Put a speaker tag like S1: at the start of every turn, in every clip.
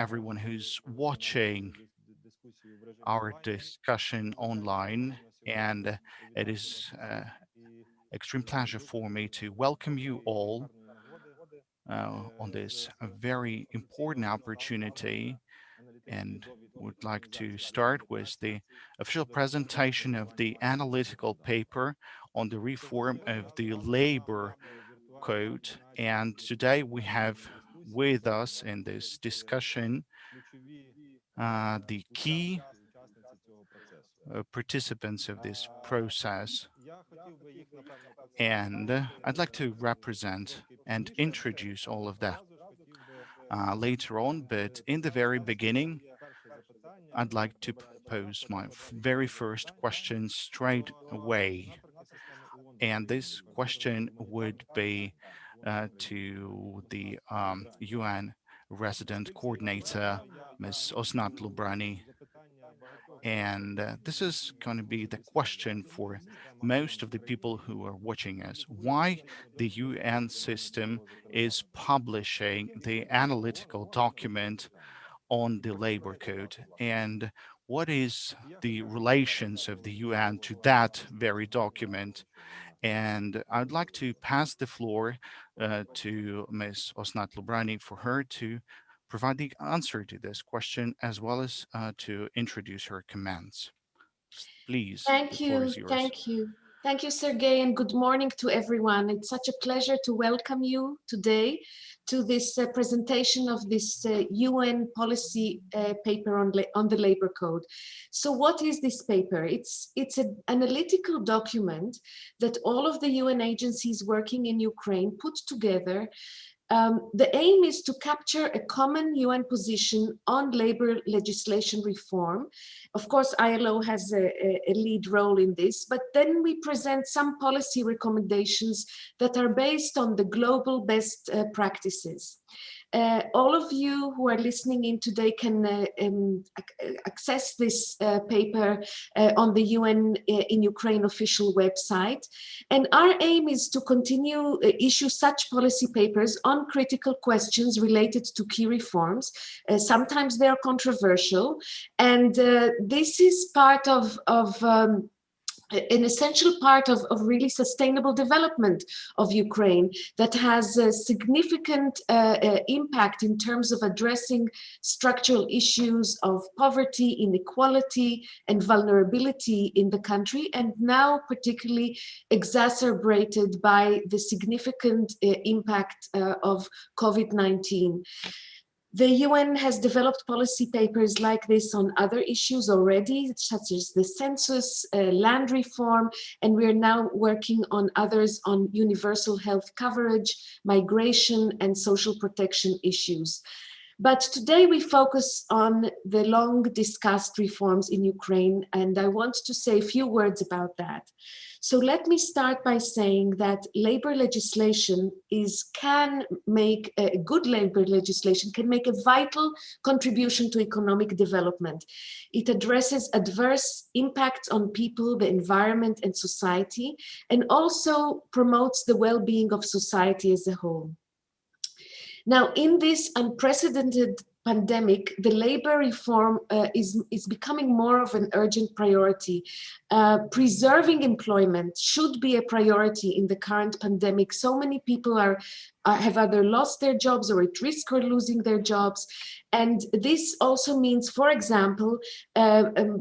S1: everyone who's watching our discussion online, and it is extreme pleasure for me to welcome you all on this very important opportunity, and would like to start with the official presentation of the analytical paper on the reform of the labor code. And today we have with us in this discussion the key participants of this process. And I'd like to represent and introduce all of that later on, but in the very beginning, I'd like to pose my very first question straight away. And this question would be to the UN resident coordinator, Ms. Osnat Lubrani. And this is going to be the question for most of the people who are watching us. Why the UN system is publishing the analytical document on the labor code, and what is the relations of the UN to that very document? And I'd like to pass the floor to Ms. Osnat Lubrani for her to provide the answer to this question, as well as to introduce her comments. Please, the
S2: Thank
S1: floor
S2: you,
S1: is yours.
S2: thank you. Thank you, Sergey, and good morning to everyone. It's such a pleasure to welcome you today to this presentation of this UN policy paper on the labor code. So what is this paper? It's an analytical document that all of the UN agencies working in Ukraine put together. The aim is to capture a common UN position on labor legislation reform. Of course, ILO has a lead role in this, but then we present some policy recommendations that are based on the global best practices. All of you who are listening in today can access this paper on the UN in Ukraine official website. And our aim is to continue issue such policy papers on critical questions related to key reforms. Sometimes they are controversial. And this is part of an essential part of really sustainable development of Ukraine that has a significant impact in terms of addressing structural issues of poverty, inequality, and vulnerability in the country, and now particularly exacerbated by the significant impact of COVID-19. The UN has developed policy papers like this on other issues already, such as the census, land reform, and we're now working on others on universal health coverage, migration, and social protection issues. But today we focus on the long discussed reforms in Ukraine, and I want to say a few words about that. So let me start by saying that labor legislation can make a good labor legislation can make a vital contribution to economic development. It addresses adverse impacts on people, the environment, and society, and also promotes the well-being of society as a whole. Now, in this unprecedented pandemic, the labor reform is becoming more of an urgent priority. Preserving employment should be a priority in the current pandemic. So many people have either lost their jobs or at risk of losing their jobs. And this also means, for example,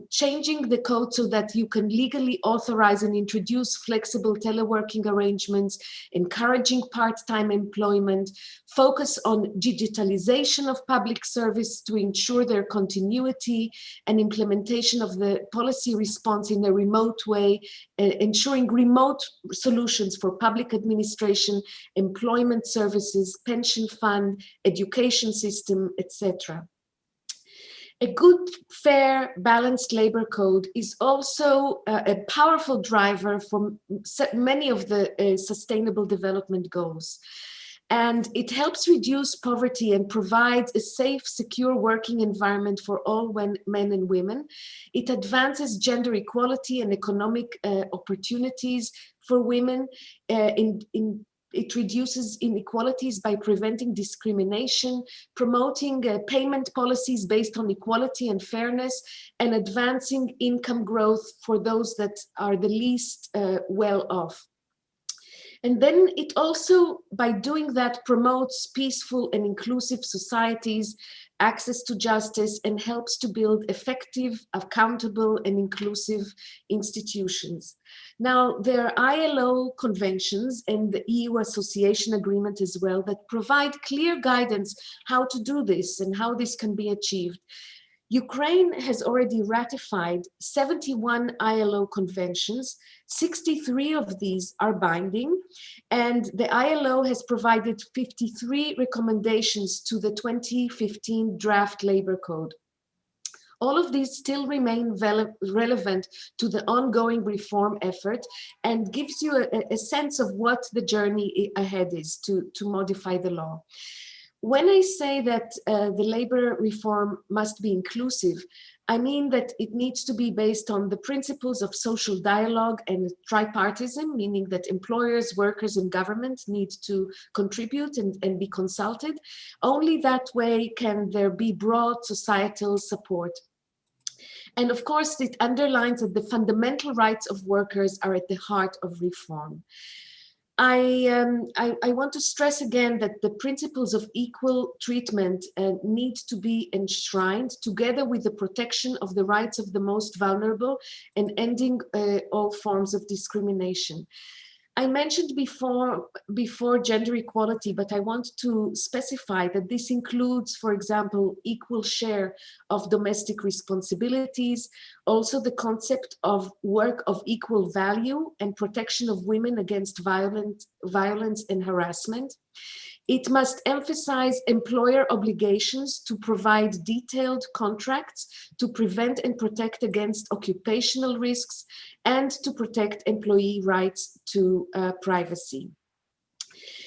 S2: changing the code so that you can legally authorize and introduce flexible teleworking arrangements, encouraging part-time employment, focus on digitalization of public service to ensure their continuity and implementation of the policy response in a remote way, ensuring remote solutions for public administration, employment services, pension fund, education system, etc. A good, fair, balanced labor code is also a powerful driver for many of the sustainable development goals. And it helps reduce poverty and provides a safe, secure working environment for all men and women. It advances gender equality and economic opportunities for women in It reduces inequalities by preventing discrimination, promoting payment policies based on equality and fairness, and advancing income growth for those that are the least well off. And then it also, by doing that, promotes peaceful and inclusive societies, access to justice, and helps to build effective, accountable, and inclusive institutions. Now, there are ILO conventions and the EU Association Agreement as well that provide clear guidance how to do this and how this can be achieved. Ukraine has already ratified 71 ILO conventions. 63 of these are binding, and the ILO has provided 53 recommendations to the 2015 draft labor code. All of these still remain relevant to the ongoing reform effort and gives you a sense of what the journey ahead is to modify the law. When I say that the labor reform must be inclusive, I mean that it needs to be based on the principles of social dialogue and tripartism, meaning that employers, workers, and government need to contribute and be consulted. Only that way can there be broad societal support. And of course, it underlines that the fundamental rights of workers are at the heart of reform. I want to stress again that the principles of equal treatment need to be enshrined together with the protection of the rights of the most vulnerable and ending all forms of discrimination. I mentioned before gender equality, but I want to specify that this includes, for example, equal share of domestic responsibilities, also the concept of work of equal value and protection of women against violence and harassment. It must emphasize employer obligations to provide detailed contracts to prevent and protect against occupational risks and to protect employee rights to privacy.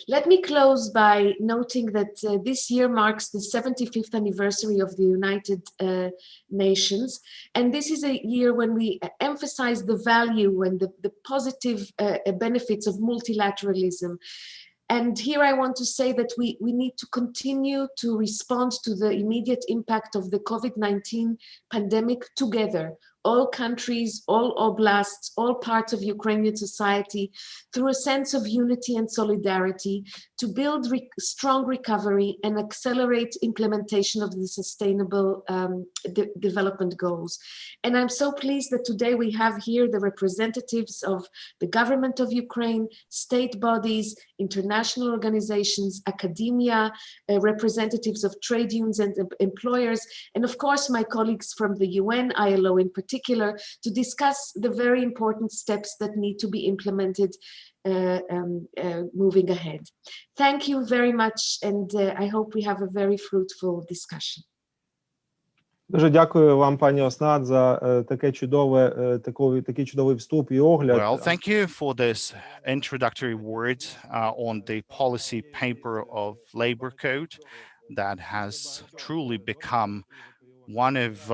S2: Let me close by noting that this year marks the 75th anniversary of the United Nations. And this is a year when we emphasize the value and the positive benefits of multilateralism. And here I want to say that we need to continue to respond to the immediate impact of the COVID-19 pandemic together, all countries, all oblasts, all parts of Ukrainian society, through a sense of unity and solidarity to build strong recovery and accelerate implementation of the sustainable development goals. And I'm so pleased that today we have here the representatives of the government of Ukraine, state bodies, international organizations, academia, representatives of trade unions and employers, and of course my colleagues from the UN, ILO in particular, to discuss the very important steps that need to be implemented moving ahead. Thank you very much, and I hope we have a very fruitful discussion.
S3: Дуже дякую вам, пані Оснат, за такий чудовий вступ і огляд.
S1: Well, thank you for this introductory word on the policy paper of Labor Code that has truly become one of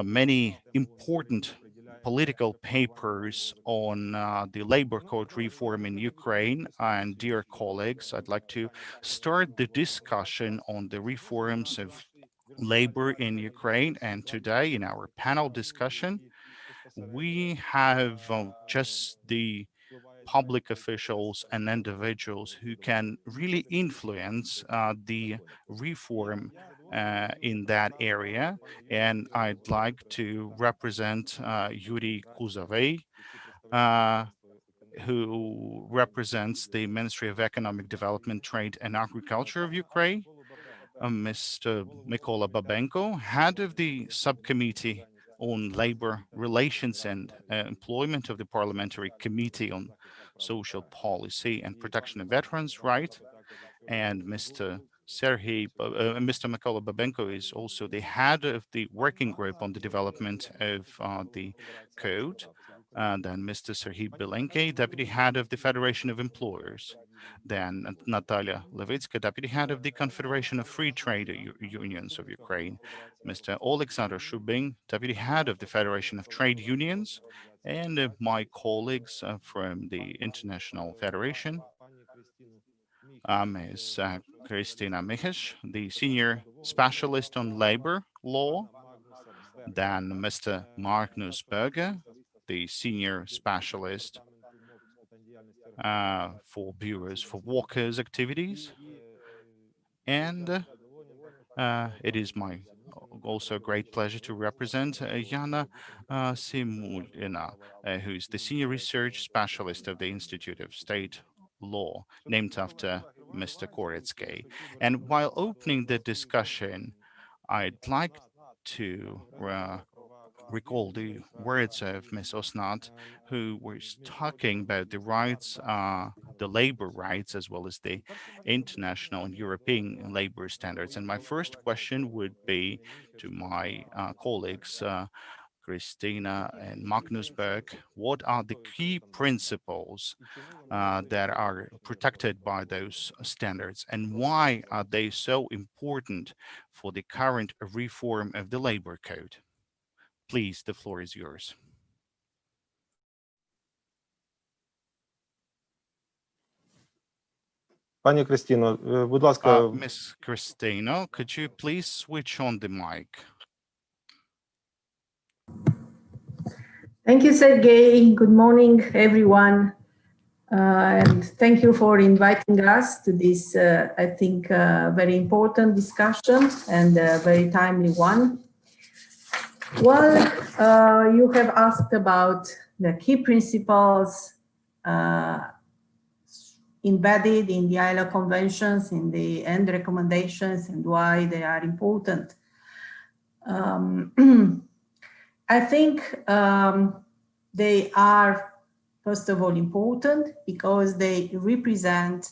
S1: many important political papers on the labor code reform in Ukraine. And dear colleagues, I'd like to start the discussion on the reforms of labor in Ukraine. And today in our panel discussion, we have just the public officials and individuals who can really influence the reform in that area. And I'd like to represent Yuri Kuzovey, who represents the Ministry of Economic Development, Trade and Agriculture of Ukraine, Mr. Mykola Babenko, head of the subcommittee on labor relations and employment of the Parliamentary Committee on Social Policy and Protection of Veterans' Rights, and Mr. Mykola Babenko is also the head of the working group on the development of the code. And then Mr. Serhiy Bilenki, deputy head of the Federation of Employers. Then Natalia Levitska, deputy head of the Confederation of Free Trade Unions of Ukraine. Mr. Alexander Shubin, deputy head of the Federation of Trade Unions. And my colleagues from the International Federation, Ms. Kristina Michas, the Senior Specialist on Labor Law, then Mr. Magnus Berger, the Senior Specialist for Bureaus for Workers' Activities, and it is my also great pleasure to represent Jana Simulina, who is the Senior Research Specialist of the Institute of State Law, named after Mr. Koretsky. And while opening the discussion, I'd like to recall the words of Ms. Osnat, who was talking about the rights, the labor rights, as well as the international and European labor standards. And my first question would be to my colleagues, Christina and Magnus Berg, what are the key principles that are protected by those standards, and why are they so important for the current reform of the labor code? Please, the floor is yours.
S3: Пані Кристино, будь ласка.
S1: Miss Christina, could you please switch on the mic?
S4: Thank you, Sergey. Good morning, everyone. And thank you for inviting us to this, I think, very important discussion and a very timely one. Well, you have asked about the key principles embedded in the ILO conventions, in the end recommendations, and why they are important. I think they are, first of all, important because they represent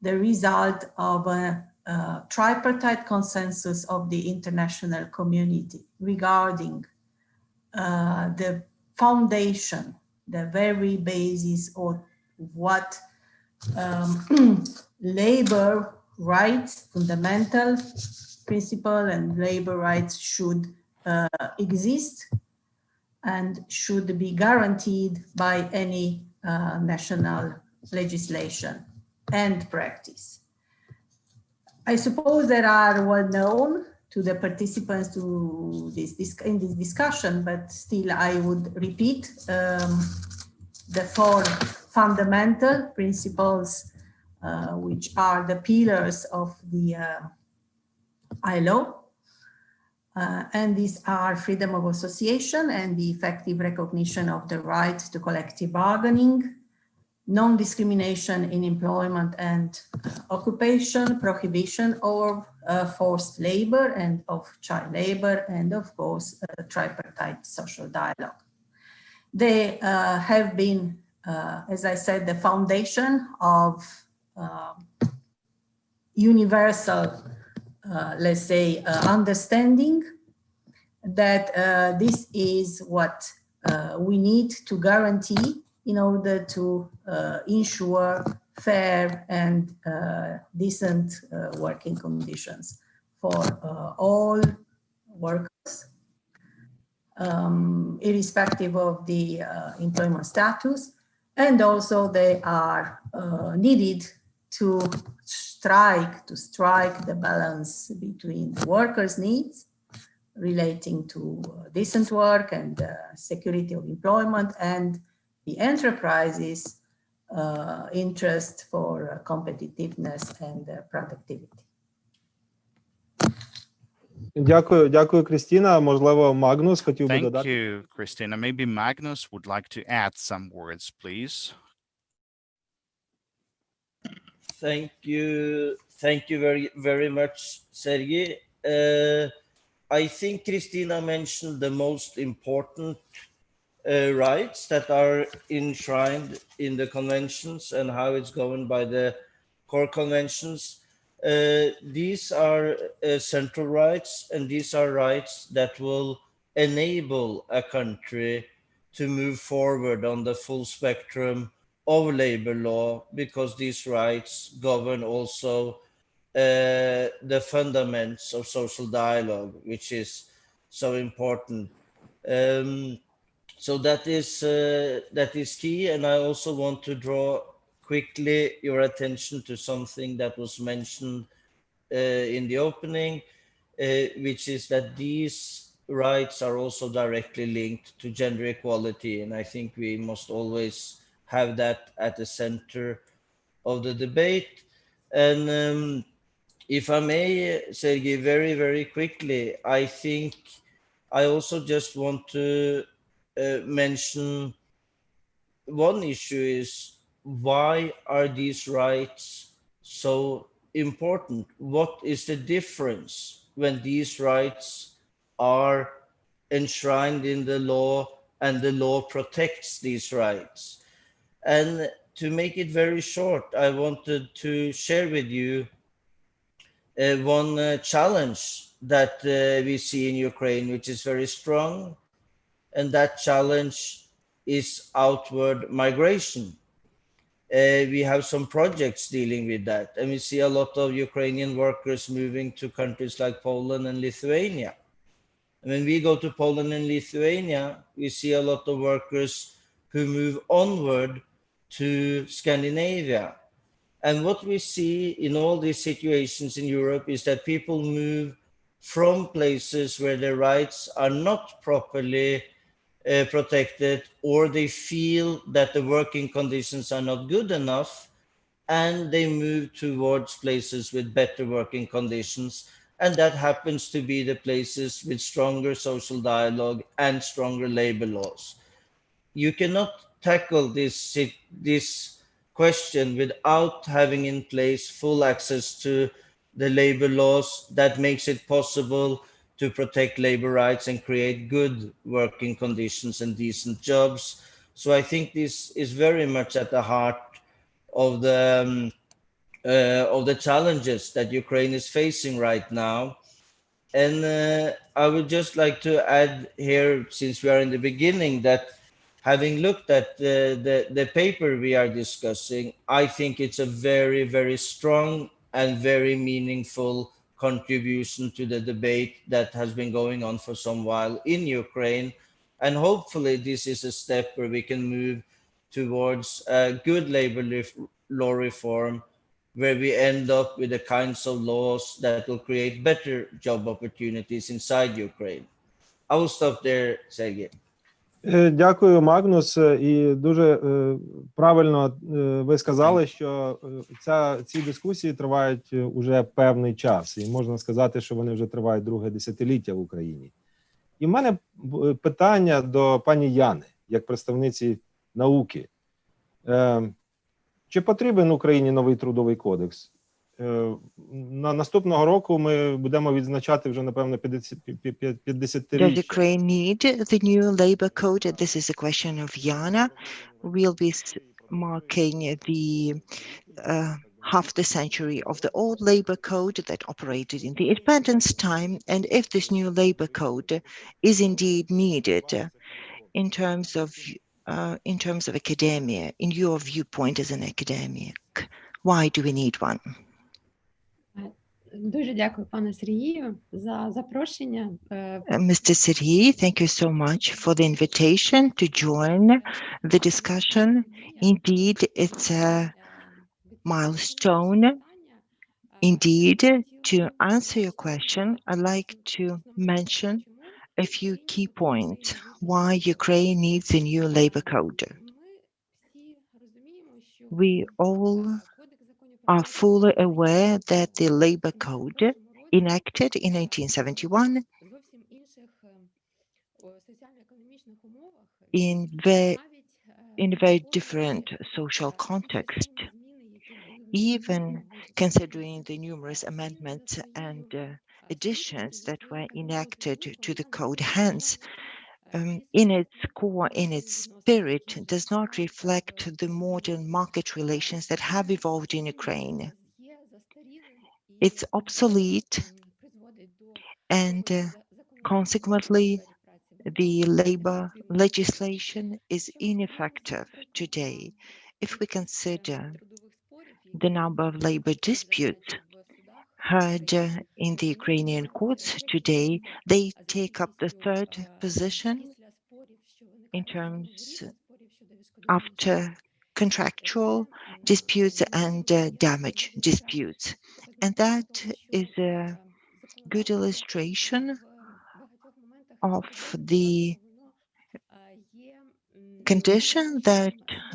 S4: the result of a tripartite consensus of the international community regarding the foundation, the very basis of what labor rights, fundamental principle, and labor rights should exist and should be guaranteed by any national legislation and practice. I suppose that are well known to the participants in this discussion, but still I would repeat the four fundamental principles which are the pillars of the ILO. And these are freedom of association and the effective recognition of the right to collective bargaining, non-discrimination in employment and occupation, prohibition of forced labor and of child labor, and of course, tripartite social dialogue. They have been, as I said, the foundation of universal let's say, understanding that this is what we need to guarantee in order to ensure fair and decent working conditions for all workers, irrespective of the employment status. And also they are needed to strike the balance between the workers' needs relating to decent work and security of employment and the enterprises' interest for competitiveness and productivity.
S3: Дякую, Кристина. Можливо, Магнус хотів би додати.
S1: Thank you, Christina. Maybe Magnus would like to add some words, please.
S5: Thank you very much, Sergey. I think Christina mentioned the most important rights that are enshrined in the conventions and how it's governed by the core conventions. These are central rights, and these are rights that will enable a country to move forward on the full spectrum of labor law, because these rights govern also the fundamentals of social dialogue, which is so important. So that is key. And I also want to draw quickly your attention to something that was mentioned in the opening, which is that these rights are also directly linked to gender equality. And I think we must always have that at the center of the debate. And if I may, Sergey, very, very quickly, I think I also just want to mention one issue is why are these rights so important? What is the difference when these rights are enshrined in the law and the law protects these rights? And to make it very short, I wanted to share with you one challenge that we see in Ukraine, which is very strong, and that challenge is outward migration. We have some projects dealing with that, and we see a lot of Ukrainian workers moving to countries like Poland and Lithuania. And when we go to Poland and Lithuania, we see a lot of workers who move onward to Scandinavia. And what we see in all these situations in Europe is that people move from places where their rights are not properly protected, or they feel that the working conditions are not good enough, and they move towards places with better working conditions. And that happens to be the places with stronger social dialogue and stronger labor laws. You cannot tackle this question without having in place full access to the labor laws that makes it possible to protect labor rights and create good working conditions and decent jobs. So I think this is very much at the heart of the challenges that Ukraine is facing right now. And I would just like to add here, since we are in the beginning, that having looked at the paper we are discussing, I think it's a very, very strong and very meaningful contribution to the debate that has been going on for some while in Ukraine. And hopefully this is a step where we can move towards a good labor law reform, where we end up with the kinds of laws that will create better job opportunities inside Ukraine. I will stop there, Sergey.
S3: Дякую, Магнус. І дуже правильно ви сказали, що ці дискусії тривають уже певний час. І можна сказати, що вони вже тривають друге десятиліття в Україні. І в мене питання до пані Яни, як представниці науки. Чи потрібен Україні новий трудовий кодекс? На наступного року ми будемо відзначати вже, напевно, 50-річчя.
S6: Does Ukraine need the new labor code? This is a question of Yana. We'll be marking the half the century of the old labor code that operated in the independence time, and if this new labor code is indeed needed in terms of academia, in your viewpoint as an academic, why do we need one?
S7: Дуже дякую, пане Сергію, за запрошення.
S6: Mr. Serhiy, thank you so much for the invitation to join the discussion. Indeed, it's a milestone. Indeed, to answer your question, I'd like to mention a few key points why Ukraine needs a new labor code. We all are fully aware that the labor code enacted in 1971 in a very different social context, even considering the numerous amendments and additions that were enacted to the code. Hence, in its core, in its spirit, does not reflect the modern market relations that have evolved in Ukraine. It's obsolete, and consequently, the labor legislation is ineffective today. If we consider the number of labor disputes heard in the Ukrainian courts today, they take up the third position in terms after contractual disputes and damage disputes. And that is a good illustration of the condition that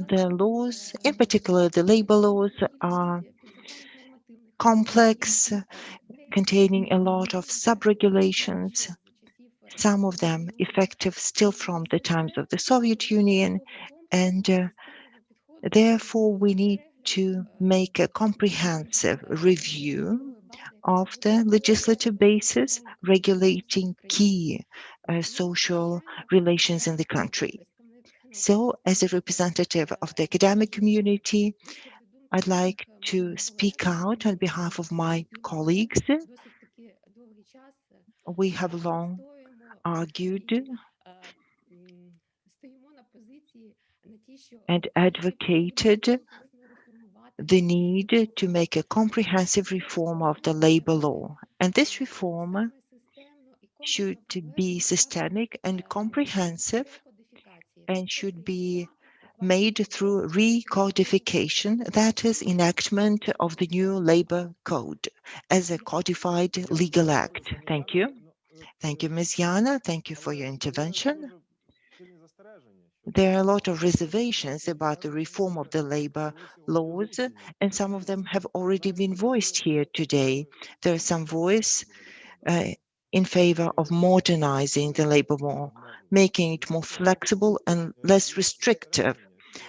S6: the laws, in particular the labor laws, are complex, containing a lot of sub-regulations, some of them effective still from the times of the Soviet Union, and therefore we need to make a comprehensive review of the legislative basis regulating key social relations in the country. So, as a representative of the academic community, I'd like to speak out on behalf of my colleagues. We have long argued and advocated the need to make a comprehensive reform of the labor law. And this reform should be systemic and comprehensive and should be made through recodification, that is, enactment of the new labor code as a codified legal act. Thank you. Thank you, Ms. Yana. Thank you for your intervention. There are a lot of reservations about the reform of the labor laws, and some of them have already been voiced here today. There is some voice in favor of modernizing the labor law, making it more flexible and less restrictive.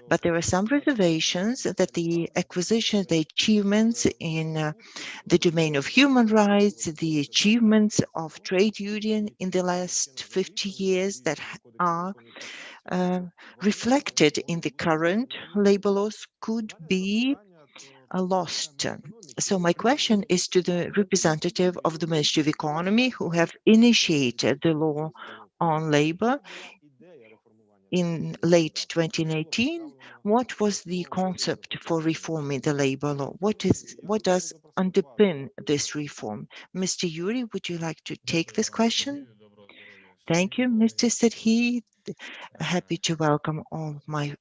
S6: But there are some reservations that the acquisitions, the achievements in the domain of human rights, the achievements of trade union in the last 50 years that are reflected in the current labor laws could be lost. So my question is to the representative of the Ministry of Economy who have initiated the law on labor in late 2018. What was the concept for reforming the labor law? What does underpin this reform? Mr. Yuri, would you like to take this question? Thank you, Mr. Serhiy. Happy to welcome all my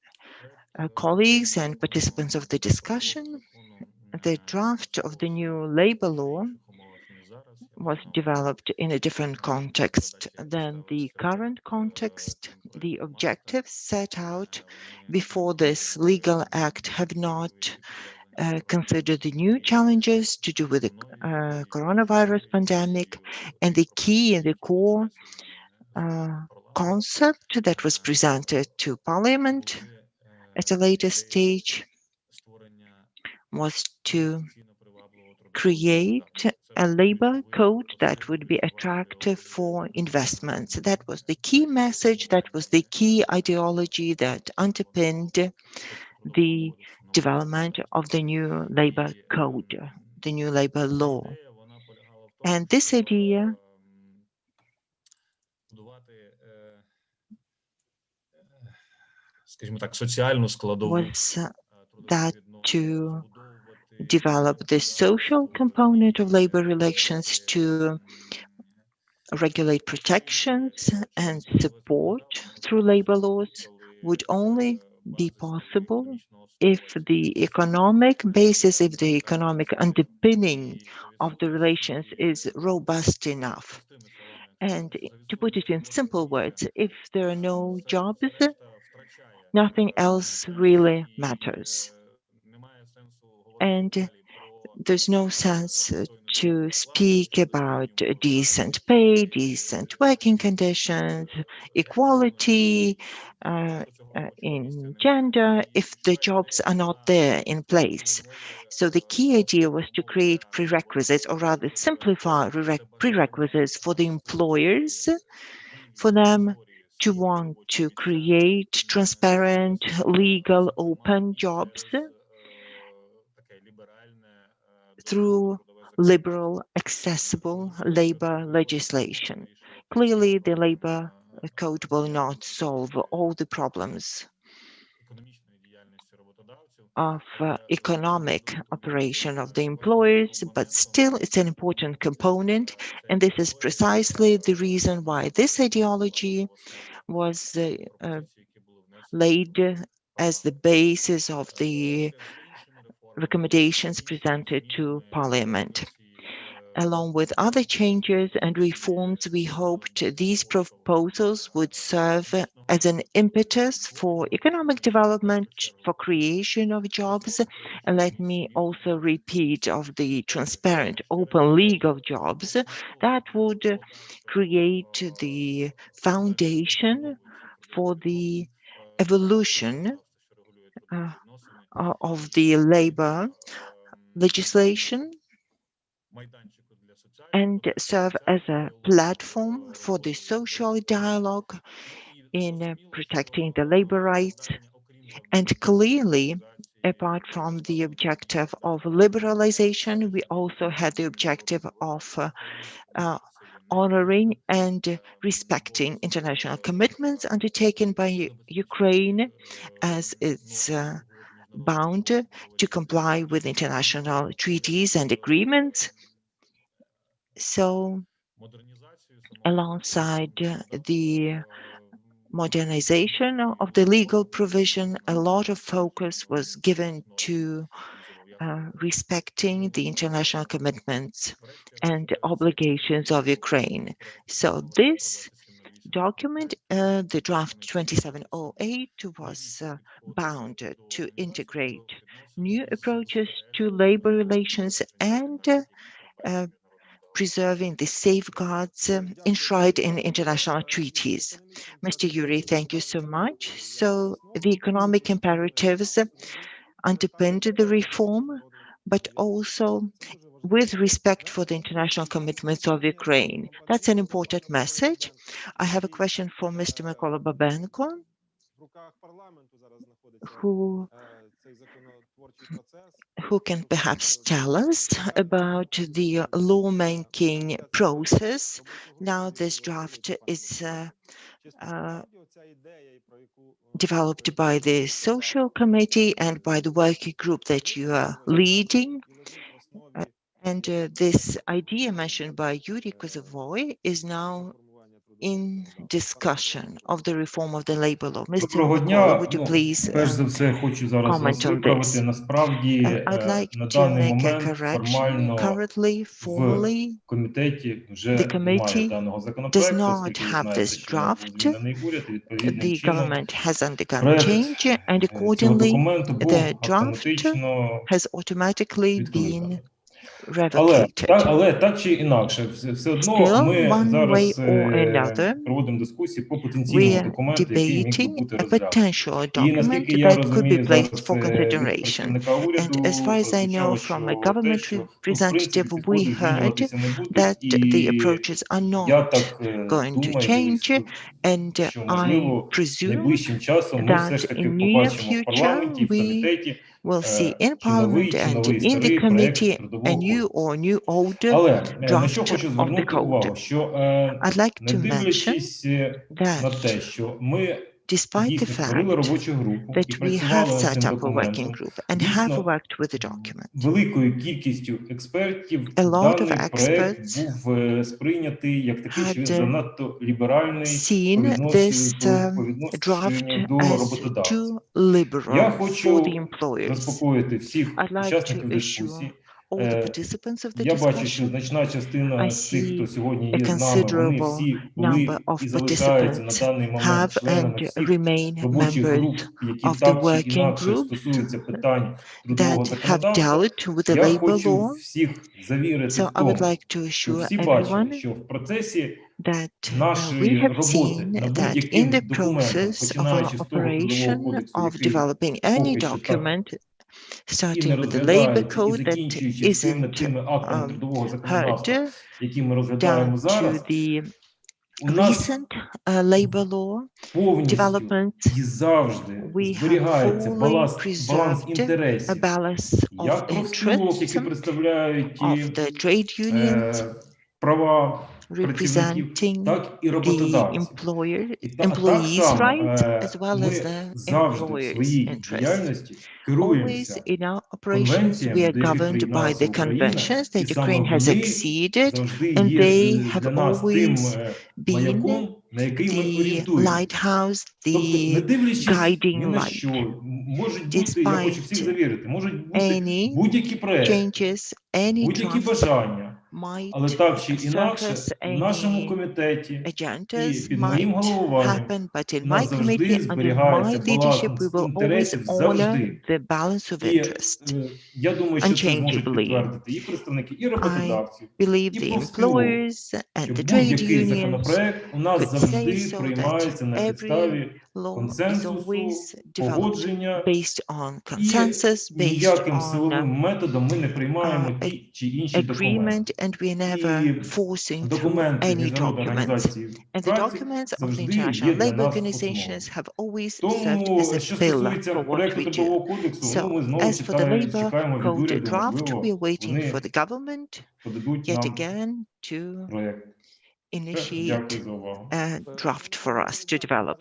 S6: colleagues and participants of the discussion. The draft of the new labor law was developed in a different context than the current context. The objectives set out before this legal act have not considered the new challenges to do with the coronavirus pandemic, and the key and the core concept that was presented to Parliament at a later stage was to create a labor code that would be attractive for investments. That was the key message, that was the key ideology that underpinned the development of the new labor code, the new labor law. And this idea was that to develop the social component of labor relations, to regulate protections and support through labor laws would only be possible if the economic basis, if the economic underpinning of the relations is robust enough. And to put it in simple words, if there are no jobs, nothing else really matters. And there's no sense to speak about decent pay, decent working conditions, equality in gender, if the jobs are not there in place. So the key idea was to create prerequisites, or rather simplify prerequisites for the employers, for them to want to create transparent, legal, open jobs through liberal, accessible labor legislation. Clearly, the labor code will not solve all the problems of economic operation of the employers, but still it's an important component. And this is precisely the reason why this ideology was laid as the basis of the recommendations presented to Parliament. Along with other changes and reforms, we hoped these proposals would serve as an impetus for economic development, for creation of jobs, and let me also repeat, of the transparent, open legal jobs that would create the foundation for the evolution of the labor legislation and serve as a platform for the social dialogue in protecting the labor rights. And clearly, apart from the objective of liberalization, we also had the objective of honoring and respecting international commitments undertaken by Ukraine as it's bound to comply with international treaties and agreements. So, alongside the modernization of the legal provision, a lot of focus was given to respecting the international commitments and obligations of Ukraine. So this document, the draft 2708, was bound to integrate new approaches to labor relations and preserving the safeguards enshrined in international treaties. Mr. Yuri, thank you so much. So the economic imperatives underpinned the reform, but also with respect for the international commitments of Ukraine. That's an important message. I have a question for Mr. Mykola Babenko, who can perhaps tell us about the lawmaking process. Now this draft is developed by the Social Committee and by the working group that you are leading. And this idea mentioned by Yuri Kozovoy is now in discussion of the reform of the labor law. Mr. Mykola, would you please comment on this? I'd like to make a correction. Currently, formally, the committee does not have this draft. The government has undergone change, and accordingly, the draft has automatically been revocated. Still, one way or another, we are debating a potential document that could be placed for consideration. And as far as I know from a government representative, we heard that the approaches are not going to change, and I presume that in near future we will see in Parliament and in the committee a new or new older draft of the code. I'd like to mention that despite the fact that we have set up a working group and have worked with the document, a lot of experts had seen this draft as too liberal for the employers. I'd like to assure all the participants of the discussion. I see a considerable number of participants have and remain members of the working group that have dealt with the labor law. So I would like to assure everyone that we have seen that in the process of our operation of developing any document, starting with the labor code that isn't heard, down to the recent labor law developments, we have fully preserved a balance of interests of the trade unions. representing
S8: так і
S6: the
S8: роботодавців. Так
S6: employees'
S8: само
S6: rights as well as
S8: ми
S6: the
S8: завжди в
S6: employers'
S8: своїй
S6: interests.
S8: діяльності
S6: Always
S8: керуємося
S6: in our operations,
S8: конвенціями,
S6: we are
S8: до яких
S6: governed by
S8: приєдналася
S6: the
S8: Україна,
S6: conventions
S8: і
S6: that
S8: саме
S6: Ukraine has
S8: вони
S6: acceded,
S8: завжди
S6: and
S8: є
S6: they have
S8: для нас тим
S6: always been
S8: маяком, на який ми
S6: the
S8: орієнтуємося.
S6: lighthouse,
S8: Тобто, не
S6: the
S8: дивлячись ні
S6: guiding
S8: на
S6: light.
S8: що, можуть бути, я хочу всіх
S6: Despite
S8: завірити, можуть бути
S6: any
S8: будь-які проекти,
S6: changes, any
S8: будь-які
S6: draft
S8: бажання, але
S6: might
S8: так чи інакше,
S6: surface,
S8: в нашому
S6: any
S8: комітеті і
S6: agendas
S8: під моїм
S6: might
S8: головуванням
S6: happen, but in
S8: у
S6: my
S8: нас завжди
S6: committee, under
S8: зберігається
S6: my leadership, we
S8: баланс
S6: will always
S8: інтересів
S6: honor
S8: завжди.
S6: the balance of
S8: І
S6: interest
S8: я думаю, що це зможуть
S6: unchangeably.
S8: підтвердити і представники, і
S6: I
S8: роботодавців,
S6: believe
S8: і
S6: the
S8: профспілок,
S6: employers and
S8: що
S6: the trade
S8: будь-який
S6: unions
S8: законопроект у нас
S6: could say
S8: завжди
S6: so that
S8: приймається на
S6: every
S8: підставі
S6: law is
S8: консенсусу,
S6: always developed
S8: погодження,
S6: based on
S8: і
S6: consensus, based
S8: ніяким
S6: on
S8: силовим методом ми не приймаємо ті чи інші документи.
S6: agreement, and we are
S8: І
S6: never forcing through
S8: документи
S6: any
S8: Міжнародної
S6: documents.
S8: організації
S6: And the
S8: праці
S6: documents of the
S8: завжди є
S6: international
S8: для
S6: labor
S8: нас
S6: organizations
S8: основою.
S6: have always served
S8: Тому,
S6: as
S8: що
S6: a pillar
S8: стосується
S6: for what
S8: проекту
S6: we do.
S8: Трудового кодексу,
S6: So,
S8: ми знову
S6: as for the labor
S8: чекаємо від
S6: code
S8: уряду,
S6: draft, we
S8: можливо,
S6: are waiting for
S8: вони
S6: the government
S8: подадуть
S6: yet
S8: нам
S6: again to
S8: проект.
S6: initiate
S8: Дякую за увагу.
S6: a draft for us to develop.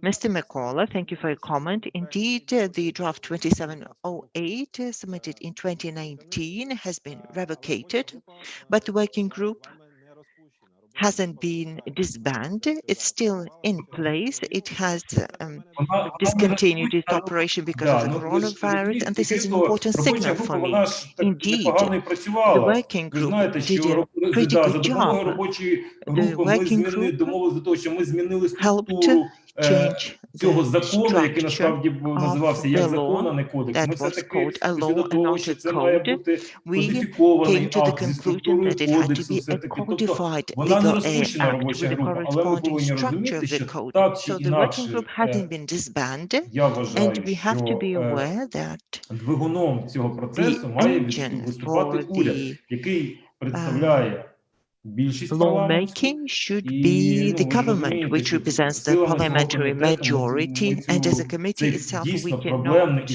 S6: Mr. McCullough, thank you for your comment. Indeed, the draft 2708 submitted in 2019 has been revocated, but the working group hasn't been disbanded. It's still in place. It has discontinued its operation because of the coronavirus, and this is an important signal for me. Indeed, the working group did a pretty good job. The working group helped change the structure of the law that was called a law and not a code. We came to the conclusion that it had to be a codified legal act with a corresponding structure of the code. So the working group hasn't been disbanded, and we have to be aware that
S8: двигуном цього процесу має виступати уряд, який представляє більшість парламентську.
S6: lawmaking should be the government, which represents the parliamentary majority, and as a committee itself, we cannot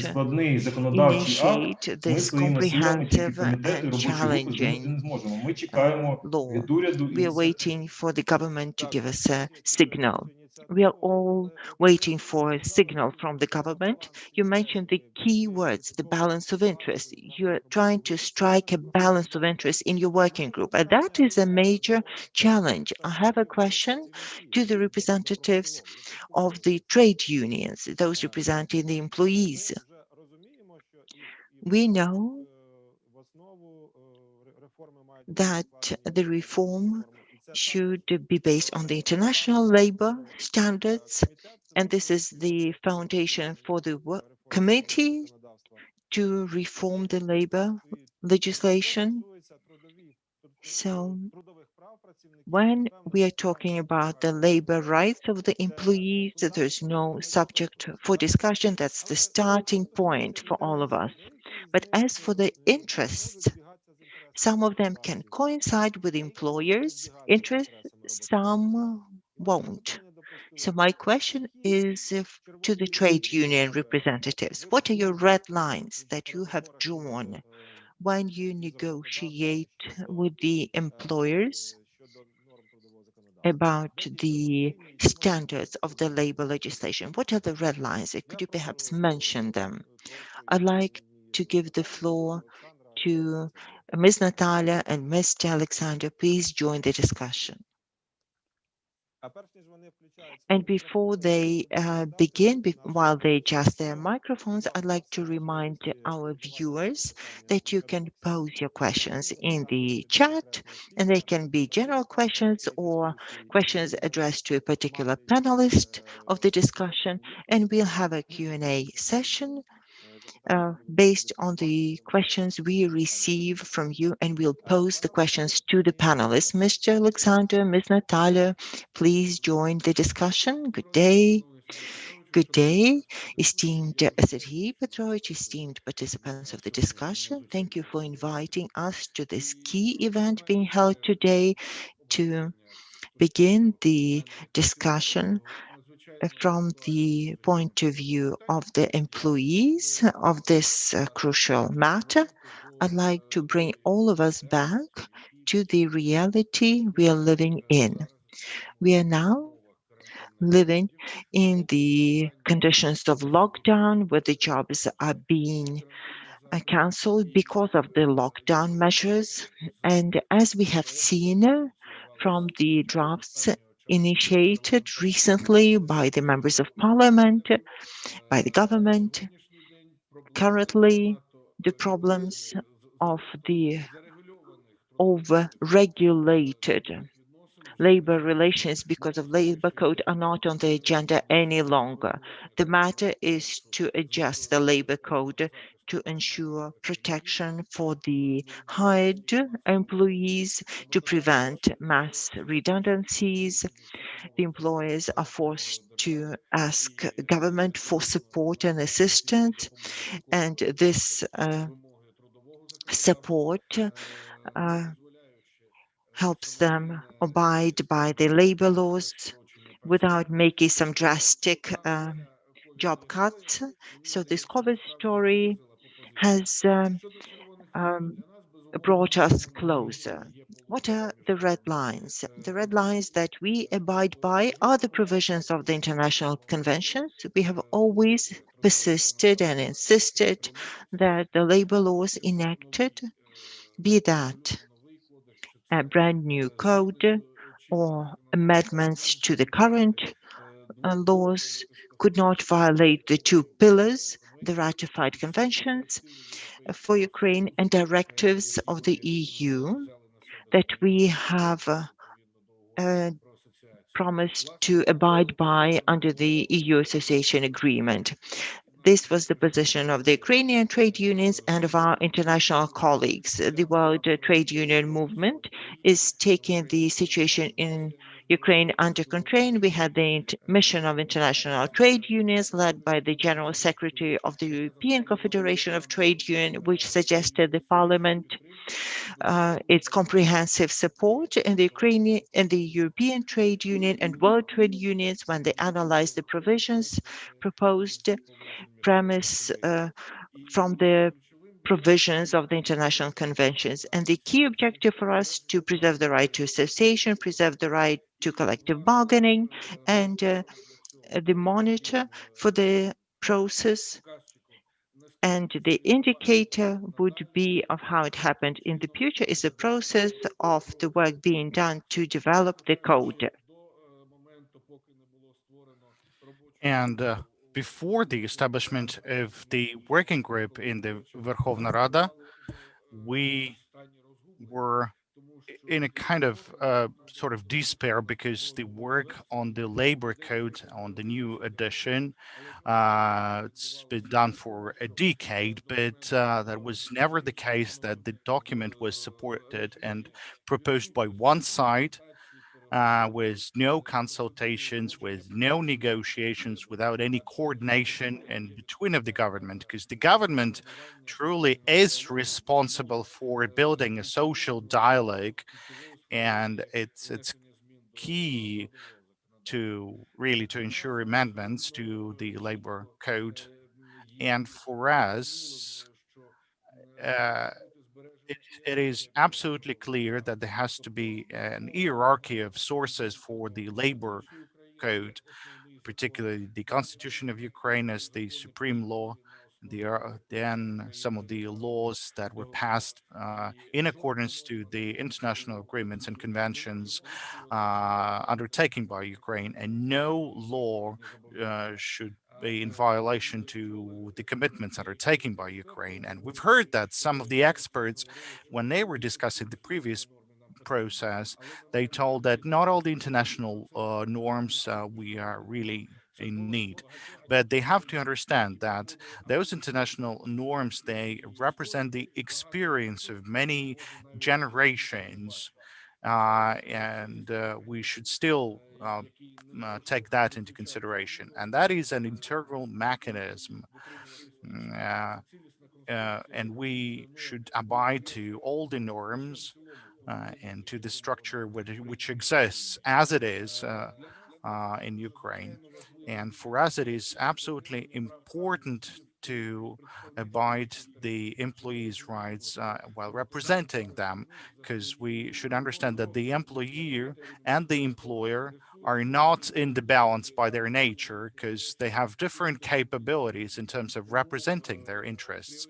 S6: initiate this comprehensive and challenging law. We are waiting for the government to give us a signal. We are all waiting for a signal from the government. You mentioned the key words, the balance of interest. You're trying to strike a balance of interest in your working group, and that is a major challenge. I have a question to the representatives of the trade unions, those representing the employees. We know that the reform should be based on the international labor standards, and this is the foundation for the work committee to reform the labor legislation. So when we are talking about the labor rights of the employees, there's no subject for discussion. That's the starting point for all of us. But as for the interests, some of them can coincide with employers' interests, some won't. So my question is to the trade union representatives. What are your red lines that you have drawn when you negotiate with the employers about the standards of the labor legislation? What are the red lines? Could you perhaps mention them? I'd like to give the floor to Ms. Natalia and Mr. Alexander. Please join the discussion. And before they begin, while they adjust their microphones, I'd like to remind our viewers that you can pose your questions in the chat, and they can be general questions or questions addressed to a particular panelist of the discussion, and we'll have a Q&A session based on the questions we receive from you, and we'll pose the questions to the panelists. Mr. Alexander, Ms. Natalia, please join the discussion. Good day. Good day, esteemed Sergei Petrovich, esteemed participants of the discussion. Thank you for inviting us to this key event being held today to begin the discussion from the point of view of the employees of this crucial matter. I'd like to bring all of us back to the reality we are living in. We are now living in the conditions of lockdown where the jobs are being cancelled because of the lockdown measures. And as we have seen from the drafts initiated recently by the members of parliament, by the government, currently the problems of the over-regulated labor relations because of labor code are not on the agenda any longer. The matter is to adjust the labor code to ensure protection for the hired employees, to prevent mass redundancies. The employers are forced to ask government for support and assistance, and this support helps them abide by the labor laws without making some drastic job cuts. So this COVID story has brought us closer. What are the red lines? The red lines that we abide by are the provisions of the international conventions. We have always persisted and insisted that the labor laws enacted, be that a brand new code or amendments to the current laws, could not violate the two pillars, the ratified conventions for Ukraine and directives of the EU that we have promised to abide by under the EU Association Agreement. This was the position of the Ukrainian trade unions and of our international colleagues. The World Trade Union Movement is taking the situation in Ukraine under control. We had the mission of international trade unions led by the General Secretary of the European Confederation of Trade Unions, which suggested the Parliament its comprehensive support, and the Ukrainian and the European Trade Union and World Trade Unions, when they analyzed the provisions proposed, premise from the provisions of the international conventions. And the key objective for us to preserve the right to association, preserve the right to collective bargaining, and the monitor for the process. And the indicator would be of how it happened in the future is a process of the work being done to develop the code.
S1: And before the establishment of the working group in the Verkhovna Rada, we were in a kind of sort of despair because the work on the labor code on the new edition it's been done for a decade, but that was never the case that the document was supported and proposed by one side with no consultations, with no negotiations, without any coordination in between of the government, because the government truly is responsible for building a social dialogue, and it's key to really to ensure amendments to the labor code. And for us, it is absolutely clear that there has to be an hierarchy of sources for the labor code, particularly the Constitution of Ukraine as the supreme law, then some of the laws that were passed in accordance to the international agreements and conventions undertaken by Ukraine, and no law should be in violation to the commitments undertaken by Ukraine. And we've heard that some of the experts, when they were discussing the previous process, they told that not all the international norms we are really in need, but they have to understand that those international norms, they represent the experience of many generations, and we should still take that into consideration. And that is an integral mechanism. And we should abide to all the norms and to the structure which exists as it is in Ukraine. And for us, it is absolutely important to abide the employees' rights while representing them, because we should understand that the employee and the employer are not in the balance by their nature, because they have different capabilities in terms of representing their interests.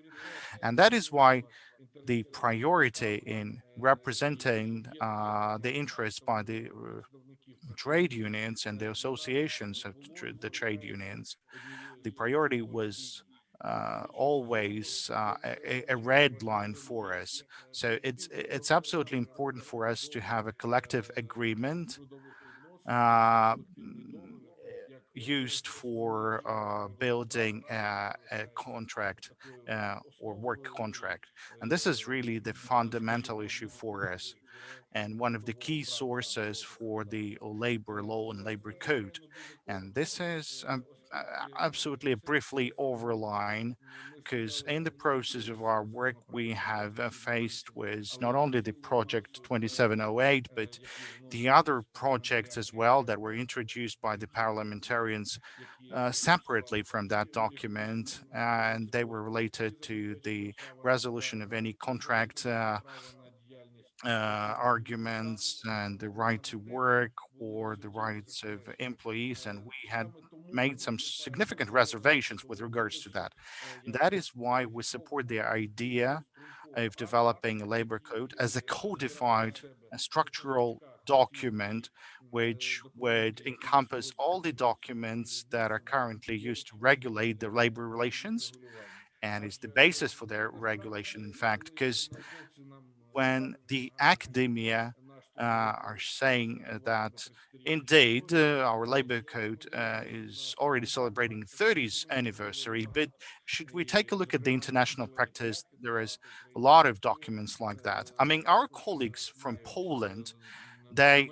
S1: And that is why the priority in representing the interests by the trade unions and the associations of the trade unions, the priority was always a red line for us. So it's absolutely important for us to have a collective agreement used for building a contract or work contract. And this is really the fundamental issue for us, and one of the key sources for the labor law and labor code. And this is absolutely a briefly overline, because in the process of our work, we have faced with not only the project 2708, but the other projects as well that were introduced by the parliamentarians separately from that document, and they were related to the resolution of any contract arguments and the right to work or the rights of employees, and we had made some significant reservations with regards to that. And that is why we support the idea of developing a labor code as a codified structural document, which would encompass all the documents that are currently used to regulate the labor relations, and is the basis for their regulation, in fact, because when the academia are saying that indeed our labor code is already celebrating 30th anniversary, but should we take a look at the international practice? There is a lot of documents like that. I mean, our colleagues from Poland, they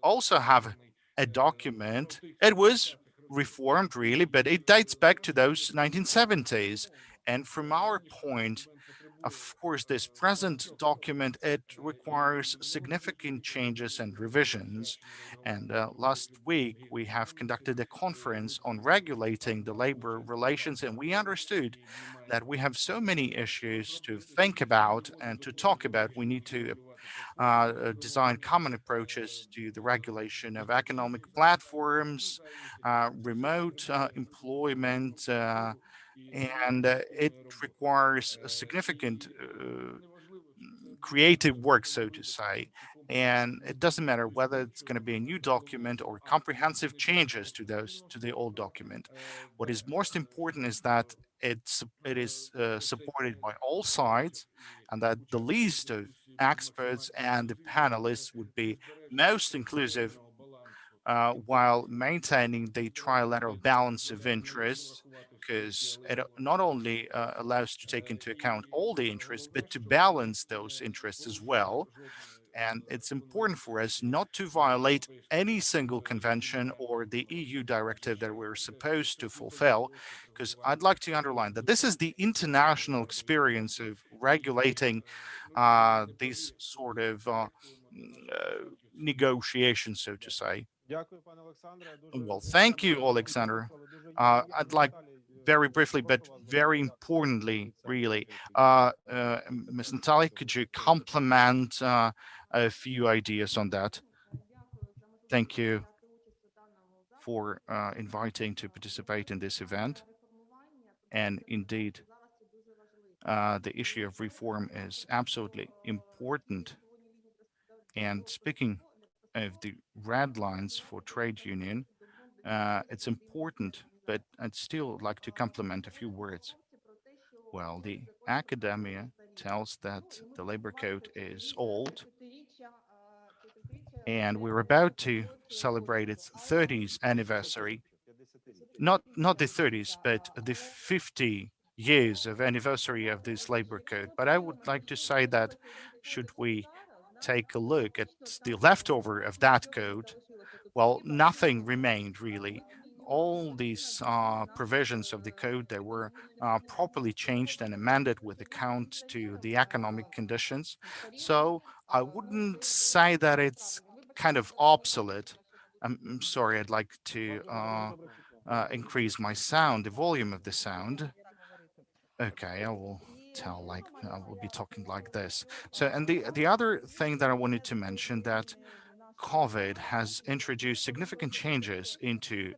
S1: also have a document. It was reformed really, but it dates back to those 1970s. And from our point, of course, this present document, it requires significant changes and revisions. And last week, we have conducted a conference on regulating the labor relations, and we understood that we have so many issues to think about and to talk about. We need to design common approaches to the regulation of economic platforms, remote employment, and it requires a significant creative work, so to say. And it doesn't matter whether it's going to be a new document or comprehensive changes to the old document. What is most important is that it is supported by all sides, and that the list of experts and the panelists would be most inclusive, while maintaining the trilateral balance of interests, because it not only allows to take into account all the interests, but to balance those interests as well. And it's important for us not to violate any single convention or the EU directive that we're supposed to fulfill, because I'd like to underline that this is the international experience of regulating these sort of negotiations, so to say. Well, thank you, Alexander. I'd like very briefly, but very importantly, really, Ms. Natalia, could you complement a few ideas on that? Thank you for inviting to participate in this event. And indeed, the issue of reform is absolutely important. And speaking of the red lines for trade union, it's important, but I'd still like to complement a few words. Well, the academia tells that the labor code is old, and we're about to celebrate its 30th anniversary. Not the 30s, but the 50 years of anniversary of this labor code. But I would like to say that should we take a look at the leftover of that code, well, nothing remained really. All these provisions of the code that were properly changed and amended with account to the economic conditions. So I wouldn't say that it's kind of obsolete. I'm sorry, I'd like to increase my sound, the volume of the sound. Okay, I will tell like I will be talking like this. So, and the other thing that I wanted to mention that COVID has introduced significant changes into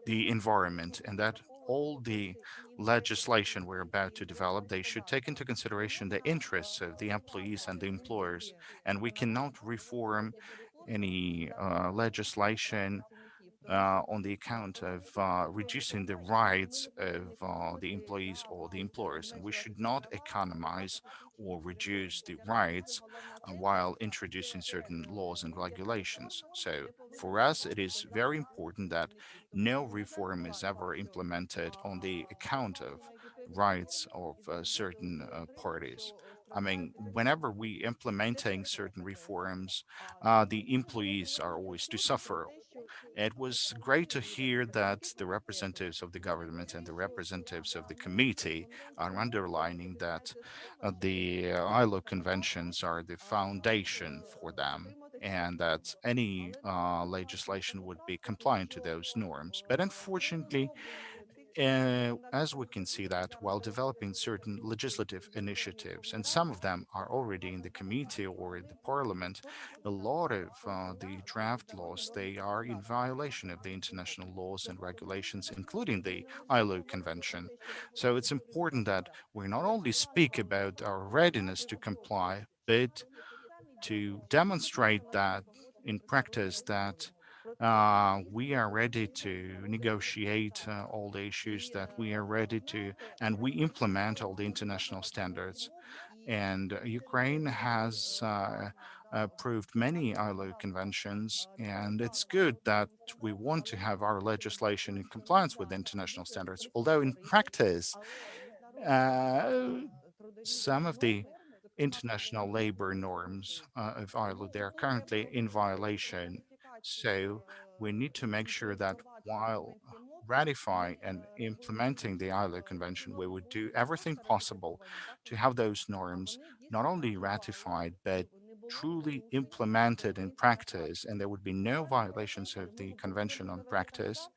S1: the environment, and that all the legislation we're about to develop, they should take into consideration the interests of the employees and the employers. And we cannot reform any legislation on the account of reducing the rights of the employees or the employers. And we should not economize or reduce the rights while introducing certain laws and regulations. So for us, it is very important that no reform is ever implemented on the account of rights of certain parties. I mean, whenever we implementing certain reforms, the employees are always to suffer. It was great to hear that the representatives of the government and the representatives of the committee are underlining that the ILO conventions are the foundation for them and that any legislation would be compliant to those norms. But unfortunately, as we can see that while developing certain legislative initiatives, and some of them are already in the committee or in the parliament, a lot of the draft laws, they are in violation of the international laws and regulations, including the ILO convention. So it's important that we not only speak about our readiness to comply, but to demonstrate that in practice that we are ready to negotiate all the issues that we are ready to, and we implement all the international standards. And Ukraine has approved many ILO conventions, and it's good that we want to have our legislation in compliance with international standards. Although in practice, uh, some of the international labor norms of ILO, they are currently in violation. So we need to make sure that while ratifying and implementing the ILO convention, we would do everything possible to have those norms not only ratified, but truly implemented in practice, and there would be no violations of the convention on practice.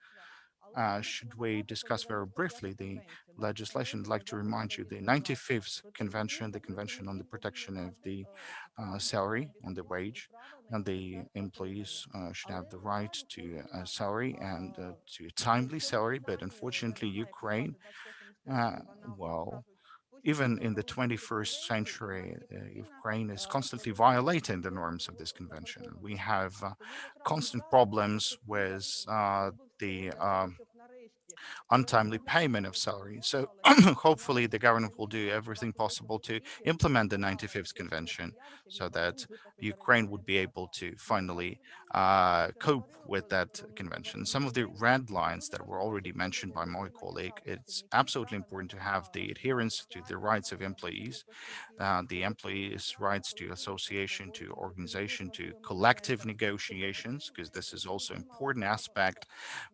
S1: Should we discuss very briefly the legislation? I'd like to remind you the 95th Convention, the Convention on the Protection of the Salary, on the wage, and the employees should have the right to a salary and to a timely salary. But unfortunately, Ukraine, uh, well, even in the 21st century, Ukraine is constantly violating the norms of this convention. We have constant problems with the untimely payment of salary. So hopefully the government will do everything possible to implement the 95th convention so that Ukraine would be able to finally cope with that convention. Some of the red lines that were already mentioned by my colleague, it's absolutely important to have the adherence to the rights of employees, the employees' rights to association, to organization, to collective negotiations, because this is also important aspect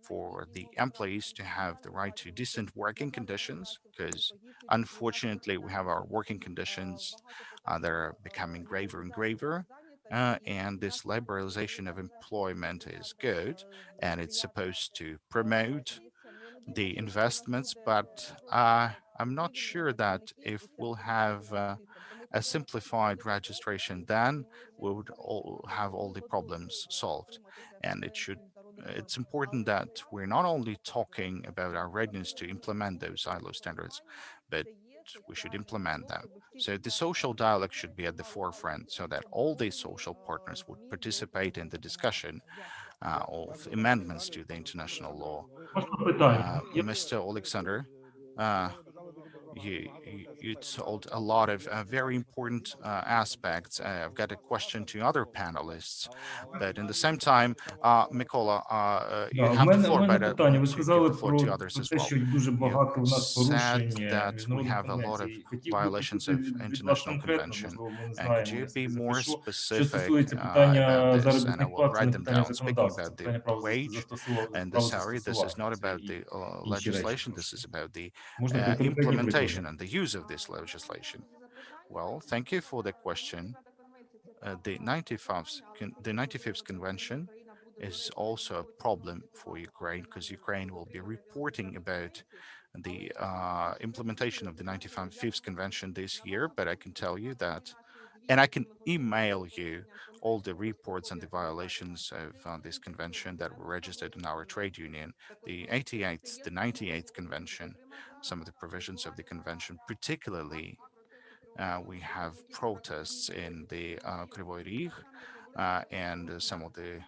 S1: for the employees to have the right to decent working conditions, because unfortunately we have our working conditions that are becoming graver and graver. And this liberalization of employment is good, and it's supposed to promote the investments, but I'm not sure that if we'll have a simplified registration, then we would all have all the problems solved. And it's important that we're not only talking about our readiness to implement those ILO standards, but we should implement them. So the social dialogue should be at the forefront so that all the social partners would participate in the discussion of amendments to the international law.
S8: Можна питання?
S1: Mr. Alexander, uh, you told a lot of very important aspects. I've got a question to other panelists, but in the same time, Mikola, you
S8: Да, в
S1: have the
S8: мене, в
S1: floor,
S8: мене
S1: but I
S8: питання.
S1: want
S8: Ви
S1: to give
S8: сказали
S1: the floor to
S8: про,
S1: others
S8: про
S1: as
S8: те,
S1: well.
S8: що дуже
S1: You
S8: багато у нас
S1: said
S8: порушень
S1: that we
S8: міжнародних
S1: have a lot of
S8: конвенцій. Хотів би
S1: violations
S8: почути
S1: of
S8: від вас
S1: international
S8: конкретно,
S1: convention.
S8: можливо, ми не
S1: Could
S8: знаємо,
S1: you
S8: я
S1: be
S8: собі
S1: more
S8: запишу. Що
S1: specific
S8: стосується
S1: about
S8: питання
S1: this? And I
S8: заробітних
S1: will
S8: плат, це
S1: write
S8: не
S1: them
S8: питання
S1: down. Speaking
S8: законодавства,
S1: about
S8: це
S1: the
S8: питання
S1: wage and the
S8: право
S1: salary, this is
S8: застосування.
S1: not
S8: Це
S1: about the
S8: і інші речі
S1: legislation. This
S8: трошки.
S1: is about the
S8: Можна конкретні приклади?
S1: implementation and the use of this legislation. Well, thank you for the question. The 95th Convention is also a problem for Ukraine because Ukraine will be reporting about the implementation of the 95th Convention this year, but I can tell you that, and I can email you all the reports and the violations of this convention that were registered in our trade union, the 88th, the 98th Convention, some of the provisions of the convention, particularly we have protests in the Kryvyi Rih, and some of the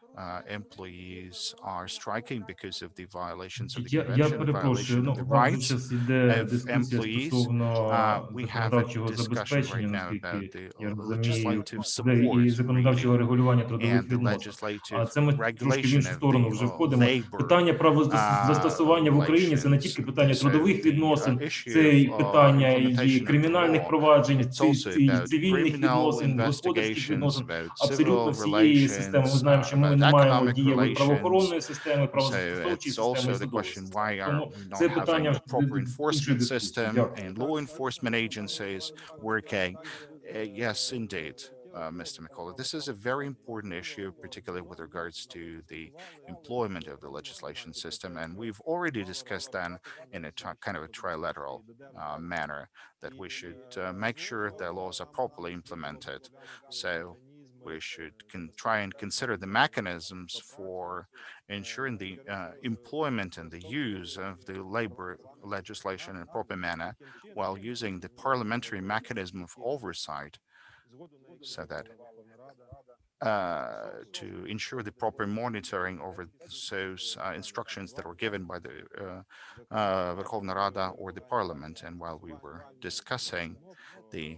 S1: employees are striking because of the violations of the
S8: Я
S1: convention,
S8: перепрошую,
S1: violation of
S8: ну,
S1: the
S8: у вас же
S1: rights
S8: зараз іде
S1: of
S8: дискусія
S1: employees.
S8: стосовно
S1: We have a
S8: законодавчого
S1: discussion right
S8: забезпечення,
S1: now about
S8: наскільки
S1: the
S8: я розумію,
S1: legislative
S8: і
S1: support,
S8: законодавчого
S1: really,
S8: регулювання трудових
S1: and the
S8: відносин. А
S1: legislative
S8: це ми трошки в
S1: regulation
S8: іншу
S1: of
S8: сторону
S1: the
S8: вже входимо.
S1: labor
S8: Питання правозастосування в Україні – це не
S1: relations.
S8: тільки питання
S1: So
S8: трудових
S1: the
S8: відносин,
S1: issue
S8: це і
S1: of
S8: питання і
S1: implementation of the
S8: кримінальних
S1: law,
S8: проваджень,
S1: it's also
S8: і
S1: about
S8: цивільних
S1: criminal
S8: відносин, господарських
S1: investigations,
S8: відносин,
S1: about
S8: абсолютно
S1: civil
S8: всієї системи. Ми
S1: relations,
S8: знаємо, що ми
S1: about
S8: не маємо
S1: economic
S8: дієвої
S1: relations.
S8: правоохоронної системи,
S1: So
S8: правозастосовчої
S1: it's
S8: системи і
S1: also the question,
S8: судової
S1: why
S8: системи.
S1: are
S8: Тому
S1: we not
S8: це
S1: having
S8: питання
S1: the proper
S8: іншої
S1: enforcement
S8: дискусії.
S1: system
S8: Дякую.
S1: and law enforcement agencies working? Yes, indeed, Mr. Mikola. This is a very important issue, particularly with regards to the employment of the legislation system. And we've already discussed then in a kind of a trilateral manner that we should make sure the laws are properly implemented. So we should try and consider the mechanisms for ensuring the employment and the use of the labor legislation in a proper manner while using the parliamentary mechanism of oversight so that to ensure the proper monitoring over those instructions that were given by the Verkhovna Rada or the parliament. And while we were discussing the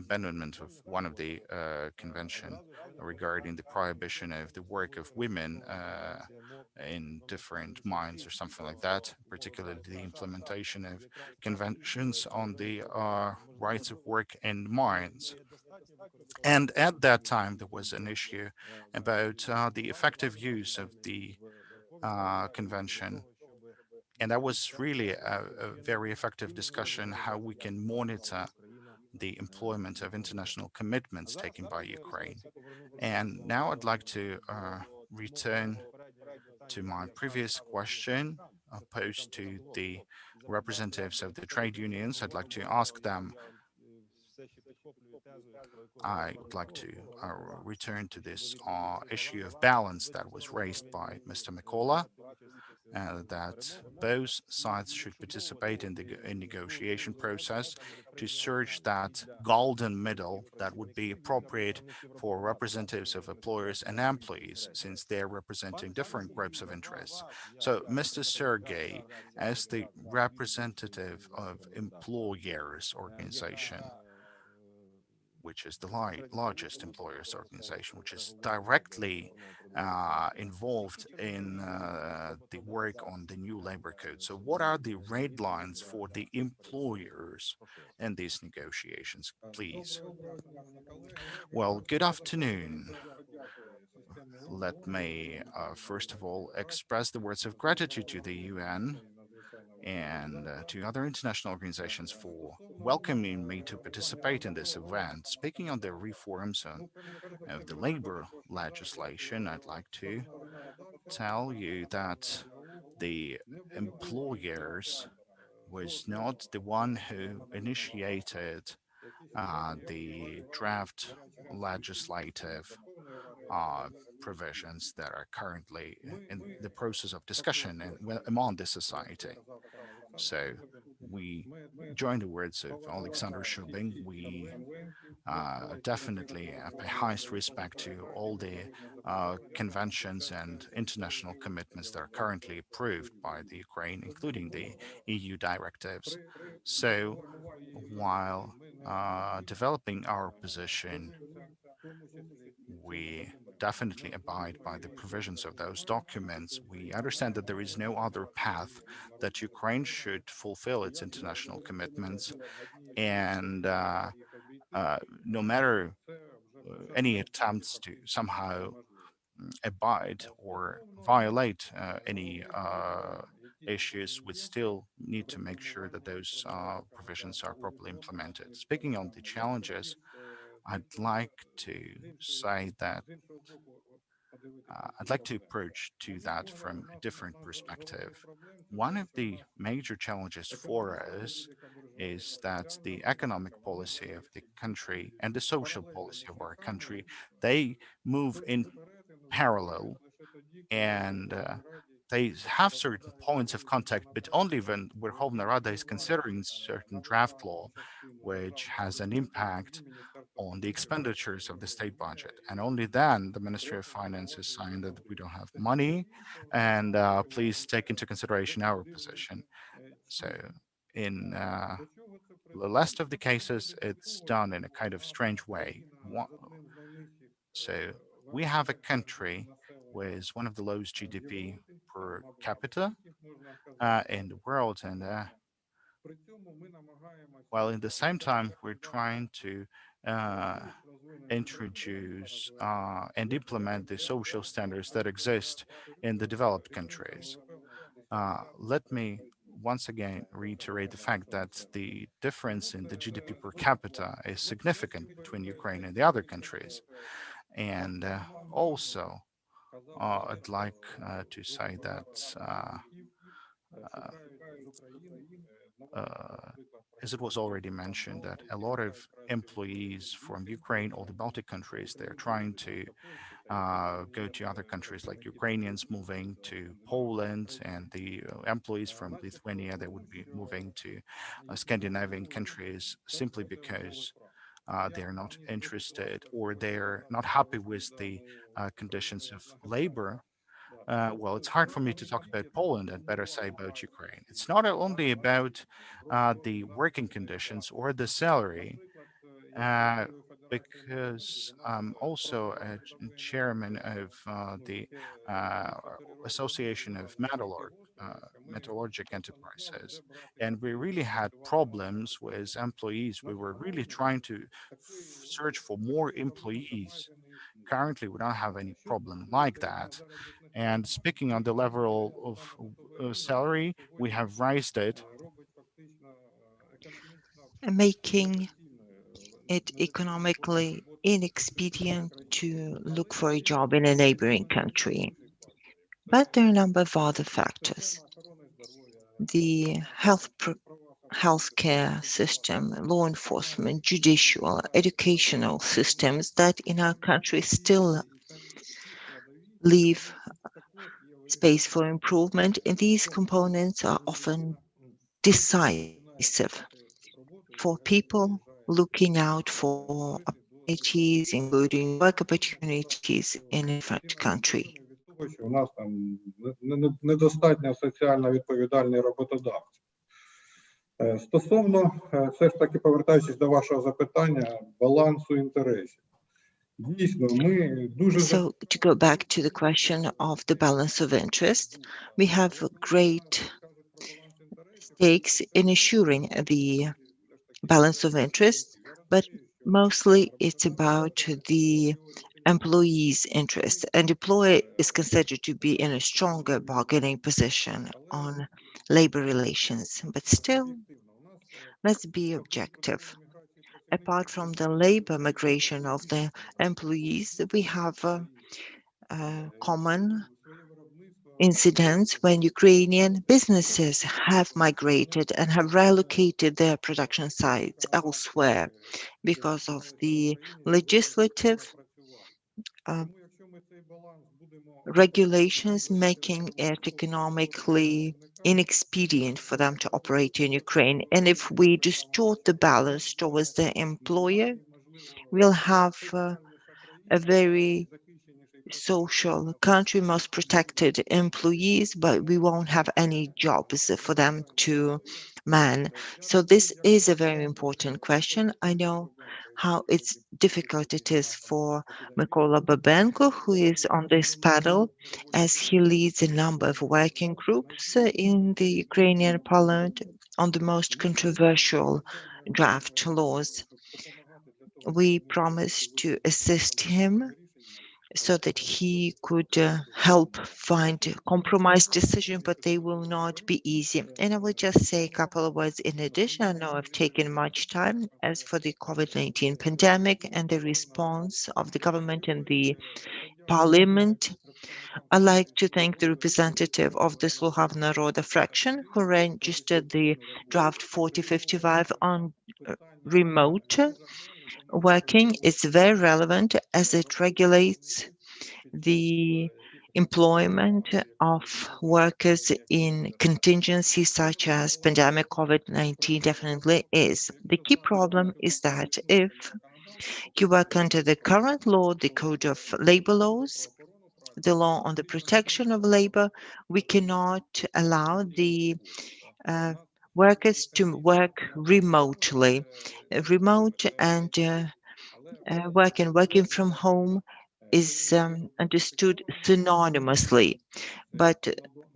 S1: amendment of one of the convention regarding the prohibition of the work of women in different mines or something like that, particularly the implementation of conventions on the rights of work in mines. And at that time, there was an issue about the effective use of the convention. And that was really a very effective discussion how we can monitor the employment of international commitments taken by Ukraine. And now I'd like to return to my previous question posed to the representatives of the trade unions. I'd like to ask them, I would like to return to this issue of balance that was raised by Mr. Mikola, that both sides should participate in the negotiation process to search that golden middle that would be appropriate for representatives of employers and employees, since they're representing different groups of interests. So, Mr. Sergey, as the representative of employers organization, which is the largest employers organization, which is directly involved in the work on the new labor code. So what are the red lines for the employers in these negotiations, please? Well, good afternoon. Let me first of all express the words of gratitude to the UN and to other international organizations for welcoming me to participate in this event. Speaking on the reforms of the labor legislation, I'd like to tell you that the employers was not the one who initiated the draft legislative provisions that are currently in the process of discussion and among the society. So we join the words of Alexander Shubin. We definitely pay highest respect to all the conventions and international commitments that are currently approved by the Ukraine, including the EU directives. So while developing our position, we definitely abide by the provisions of those documents. We understand that there is no other path, that Ukraine should fulfill its international commitments, and no matter any attempts to somehow abide or violate any issues, we still need to make sure that those provisions are properly implemented. Speaking on the challenges, I'd like to say that I'd like to approach to that from a different perspective. One of the major challenges for us is that the economic policy of the country and the social policy of our country, they move in parallel, and they have certain points of contact, but only when Verkhovna Rada is considering certain draft law, which has an impact on the expenditures of the state budget. And only then the Ministry of Finance is saying that we don't have money, and please take into consideration our position. So in the rest of the cases, it's done in a kind of strange way. So we have a country with one of the lowest GDP per capita in the world, and while in the same time we're trying to uh, introduce and implement the social standards that exist in the developed countries. Let me once again reiterate the fact that the difference in the GDP per capita is significant between Ukraine and the other countries. And also, I'd like to say that uh, uh, as it was already mentioned, that a lot of employees from Ukraine or the Baltic countries, they're trying to go to other countries, like Ukrainians moving to Poland, and the employees from Lithuania, they would be moving to Scandinavian countries simply because they're not interested or they're not happy with the conditions of labor. Well, it's hard for me to talk about Poland and better say about Ukraine. It's not only about the working conditions or the salary, uh, because I'm also a chairman of the uh, Association of Metallurgic Enterprises, and we really had problems with employees. We were really trying to search for more employees. Currently, we don't have any problem like that. And speaking on the level of salary, we have raised it.
S6: Making it economically inexpedient to look for a job in a neighboring country. But there are a number of other factors. The healthcare system, law enforcement, judicial, educational systems that in our country still leave space for improvement, and these components are often decisive for people looking out for opportunities, including work opportunities in a different country.
S9: Що у нас там недостатньо соціально відповідальний роботодавці. Стосовно, все ж таки повертаючись до вашого запитання, балансу інтересів. Дійсно, ми дуже...
S6: So to go back to the question of the balance of interest, we have great stakes in assuring the balance of interest, but mostly it's about the employee's interest, and employer is considered to be in a stronger bargaining position on labor relations. But still, let's be objective. Apart from the labor migration of the employees, we have common incidents when Ukrainian businesses have migrated and have relocated their production sites elsewhere because of the legislative regulations making it economically inexpedient for them to operate in Ukraine. And if we distort the balance towards the employer, we'll have a very social country, most protected employees, but we won't have any jobs for them to man. So this is a very important question. I know how difficult it is for Mykola Babenko, who is on this panel, as he leads a number of working groups in the Ukrainian parliament on the most controversial draft laws. We promised to assist him so that he could help find a compromise decision, but they will not be easy. And I will just say a couple of words in addition. I know I've taken much time as for the COVID-19 pandemic and the response of the government and the Parliament. I'd like to thank the representative of the Sluha Naroda fraction who registered the draft 4055 on remote working. It's very relevant as it regulates the employment of workers in contingencies such as pandemic COVID-19 definitely is. The key problem is that if you work under the current law, the Code of Labor Laws, the law on the protection of labor, we cannot allow the workers to work remotely. Remote and working from home is understood synonymously, but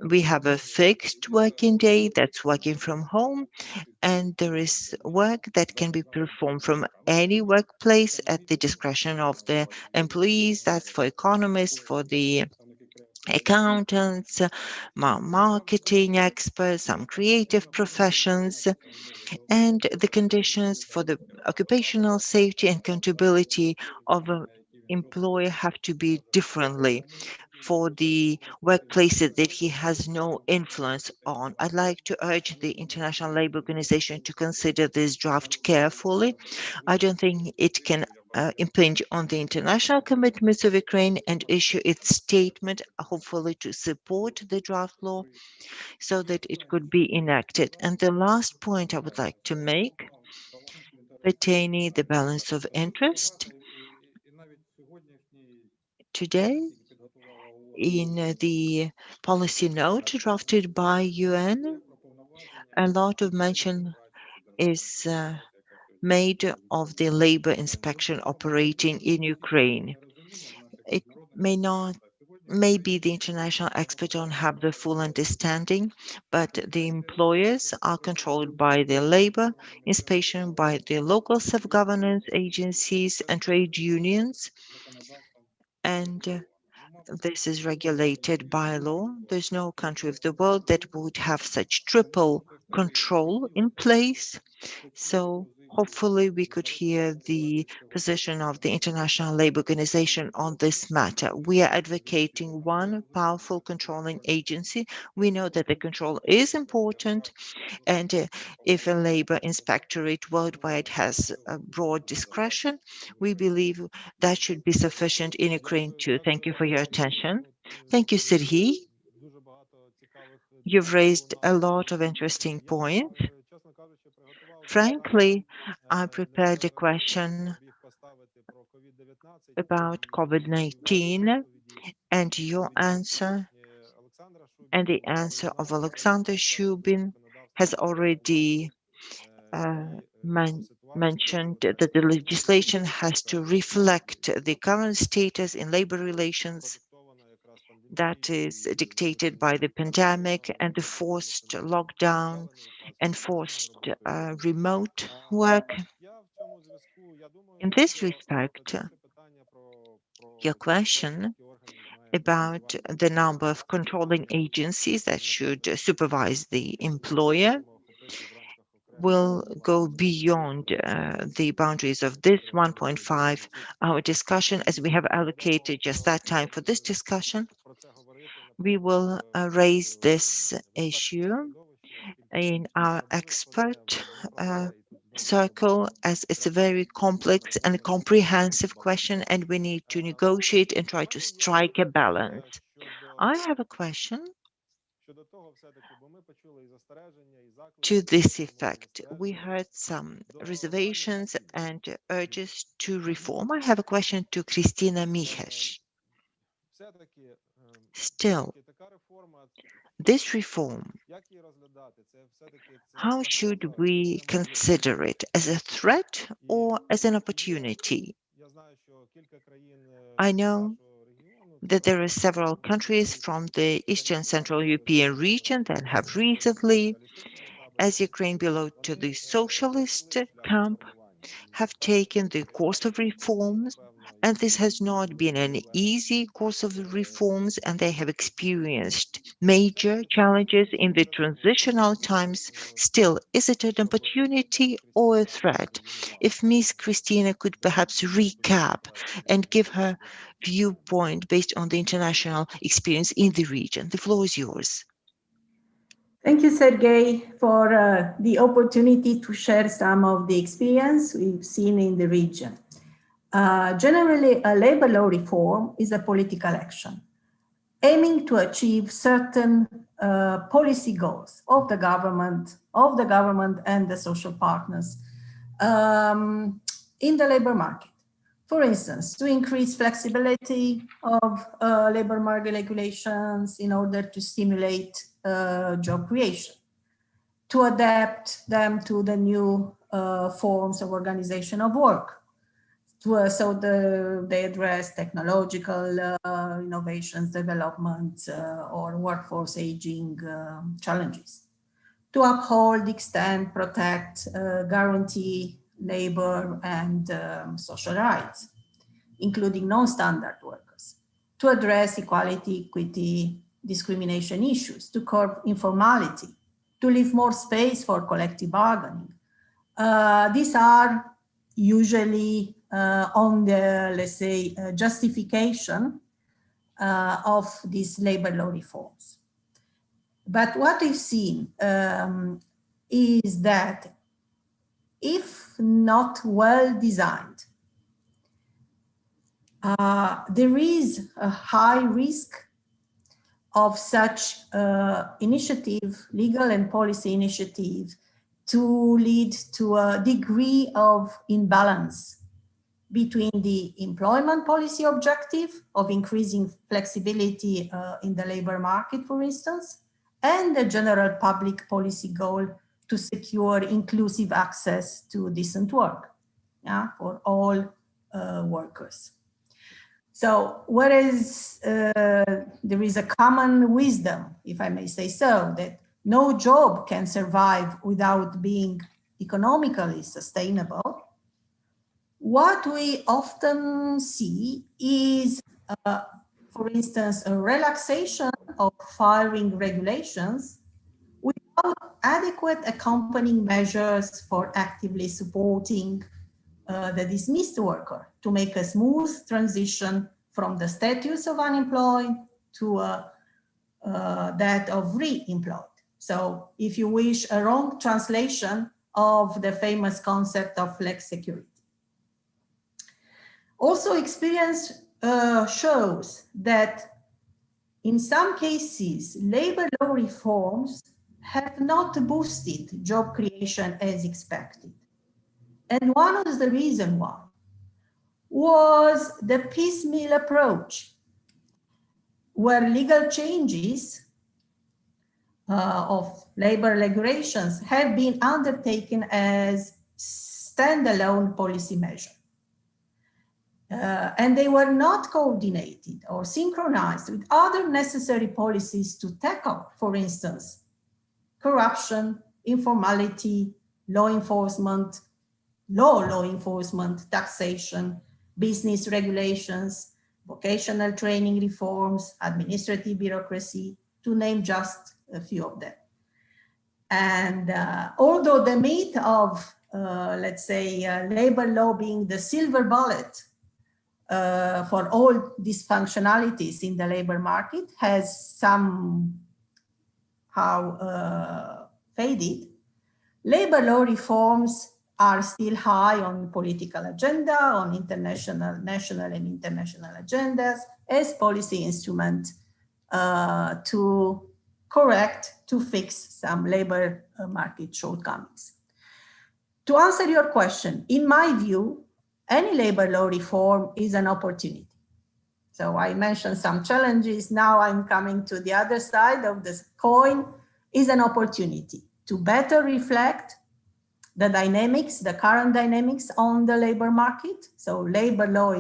S6: we have a fixed working day that's working from home, and there is work that can be performed from any workplace at the discretion of the employees. That's for economists, for the accountants, marketing experts, some creative professions, and the conditions for the occupational safety and accountability of an employer have to be differently for the workplaces that he has no influence on. I'd like to urge the International Labour Organization to consider this draft carefully. I don't think it can impinge on the international commitments of Ukraine and issue its statement, hopefully to support the draft law so that it could be enacted. And the last point I would like to make pertaining the balance of interest. Today, in the policy note drafted by UN, a lot of mention is made of the labor inspection operating in Ukraine. It maybe the international experts don't have the full understanding, but the employers are controlled by the labor inspection, by the local self-governance agencies and trade unions, and this is regulated by law. There's no country of the world that would have such triple control in place. So hopefully we could hear the position of the International Labour Organization on this matter. We are advocating one powerful controlling agency. We know that the control is important, and if a labor inspectorate worldwide has a broad discretion, we believe that should be sufficient in Ukraine too. Thank you for your attention. Thank you, Serhiy. You've raised a lot of interesting points. Frankly, I prepared a question about COVID-19, and your answer and the answer of Alexander Shubin has already mentioned that the legislation has to reflect the current status in labor relations that is dictated by the pandemic and the forced lockdown and forced remote work. In this respect, your question about the number of controlling agencies that should supervise the employer will go beyond the boundaries of this 1.5-hour discussion, as we have allocated just that time for this discussion. We will raise this issue in our expert circle, as it's a very complex and comprehensive question, and we need to negotiate and try to strike a balance. I have a question to this effect. We heard some reservations and urges to reform. I have a question to Kristina Michesh. Still, this reform, how should we consider it? As a threat or as an opportunity? I know that there are several countries from the Eastern Central European region that have recently, as Ukraine belonged to the socialist camp, have taken the course of reforms And this has not been an easy course of reforms, and they have experienced major challenges in the transitional times. Still, is it an opportunity or a threat? If Ms. Christina could perhaps recap and give her viewpoint based on the international experience in the region. The floor is yours.
S4: Thank you, Sergey, for the opportunity to share some of the experience we've seen in the region. Generally, a labor law reform is a political action aiming to achieve certain policy goals of the government and the social partners in the labor market. For instance, to increase flexibility of labor market regulations in order to stimulate job creation, to adapt them to the new forms of organization of work, so they address technological innovations, developments, or workforce aging challenges, to uphold, extend, protect, guarantee labor and social rights, including non-standard workers, to address equality, equity, discrimination issues, to curb informality, to leave more space for collective bargaining. These are usually on the, let's say, justification of these labor law reforms. But what we've seen is that if not well designed, there is a high risk of such initiative, legal and policy initiative, to lead to a degree of imbalance between the employment policy objective of increasing flexibility in the labor market, for instance, and the general public policy goal to secure inclusive access to decent work, yeah, for all workers. So whereas there is a common wisdom, if I may say so, that no job can survive without being economically sustainable, what we often see is, for instance, a relaxation of firing regulations without adequate accompanying measures for actively supporting the dismissed worker to make a smooth transition from the status of unemployed to that of re-employed. So if you wish, a wrong translation of the famous concept of flex security. Also, experience shows that in some cases, labor law reforms have not boosted job creation as expected. And one of the reasons why was the piecemeal approach, where legal changes of labor regulations have been undertaken as standalone policy measures. And they were not coordinated or synchronized with other necessary policies to tackle, for instance, corruption, informality, law enforcement, taxation, business regulations, vocational training reforms, administrative bureaucracy, to name just a few of them. And although the myth of, let's say, labor law being the silver bullet for all dysfunctionalities in the labor market has somehow faded, labor law reforms are still high on political agenda, on national and international agendas as policy instrument to correct, to fix some labor market shortcomings. To answer your question, in my view, any labor law reform is an opportunity. So I mentioned some challenges. Now I'm coming to the other side of this coin, is an opportunity to better reflect the dynamics, the current dynamics on the labor market. So labor law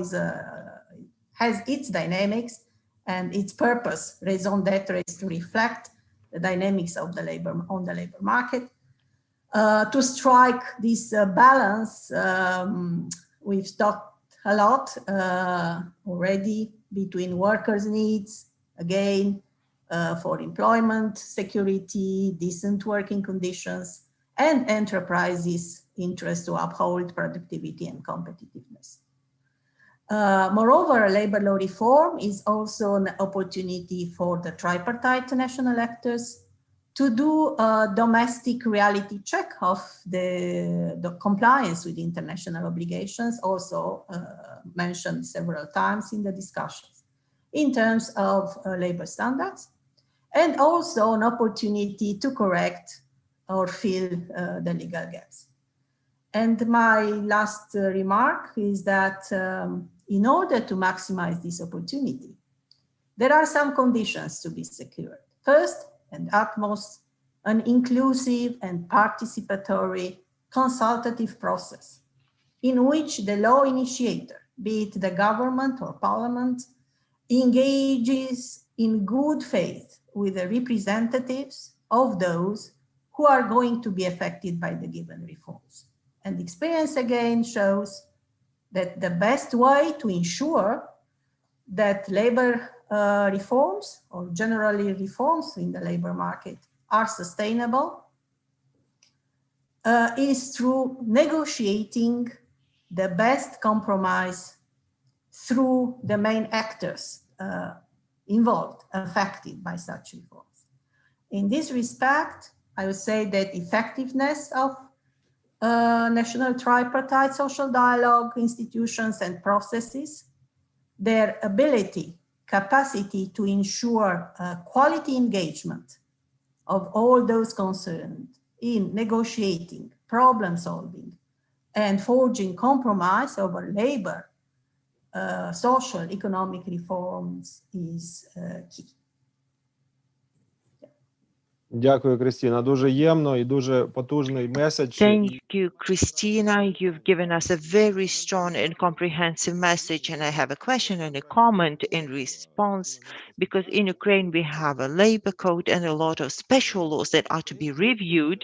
S4: has its dynamics and its purpose, raison d'etre, is to reflect the dynamics of the labor on the labor market. To strike this balance we've talked a lot already between workers' needs, again, for employment, security, decent working conditions, and enterprises' interest to uphold productivity and competitiveness. Moreover, labor law reform is also an opportunity for the tripartite national actors to do a domestic reality check of the compliance with international obligations, also mentioned several times in the discussions, in terms of labor standards, and also an opportunity to correct or fill the legal gaps. And my last remark is that in order to maximize this opportunity, there are some conditions to be secured. First and utmost, an inclusive and participatory consultative process in which the law initiator, be it the government or parliament, engages in good faith with the representatives of those who are going to be affected by the given reforms. And experience again shows that the best way to ensure that labor reforms, or generally reforms in the labor market, are sustainable is through negotiating the best compromise through the main actors involved, affected by such reforms. In this respect, I would say that effectiveness of national tripartite social dialogue institutions and processes, their ability, capacity to ensure quality engagement of all those concerned in negotiating, problem solving, and forging compromise over labor, social, economic reforms is key.
S3: Дякую, Кристина. Дуже ємно і дуже потужний меседж.
S6: Thank you, Christina. You've given us a very strong and comprehensive message. And I have a question and a comment in response, because in Ukraine we have a labor code and a lot of special laws that are to be reviewed.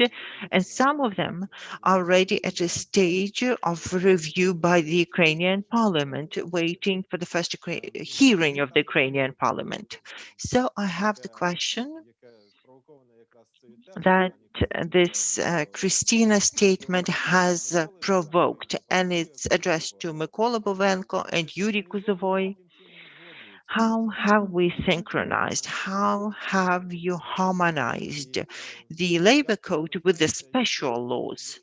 S6: And some of them are already at a stage of review by the Ukrainian parliament, waiting for the first hearing of the Ukrainian parliament. So I have the question that this Christina statement has provoked, and it's addressed to Mykola Bovenko and Yuri Kuzovoy. How have we synchronized? How have you harmonized the labor code with the special laws?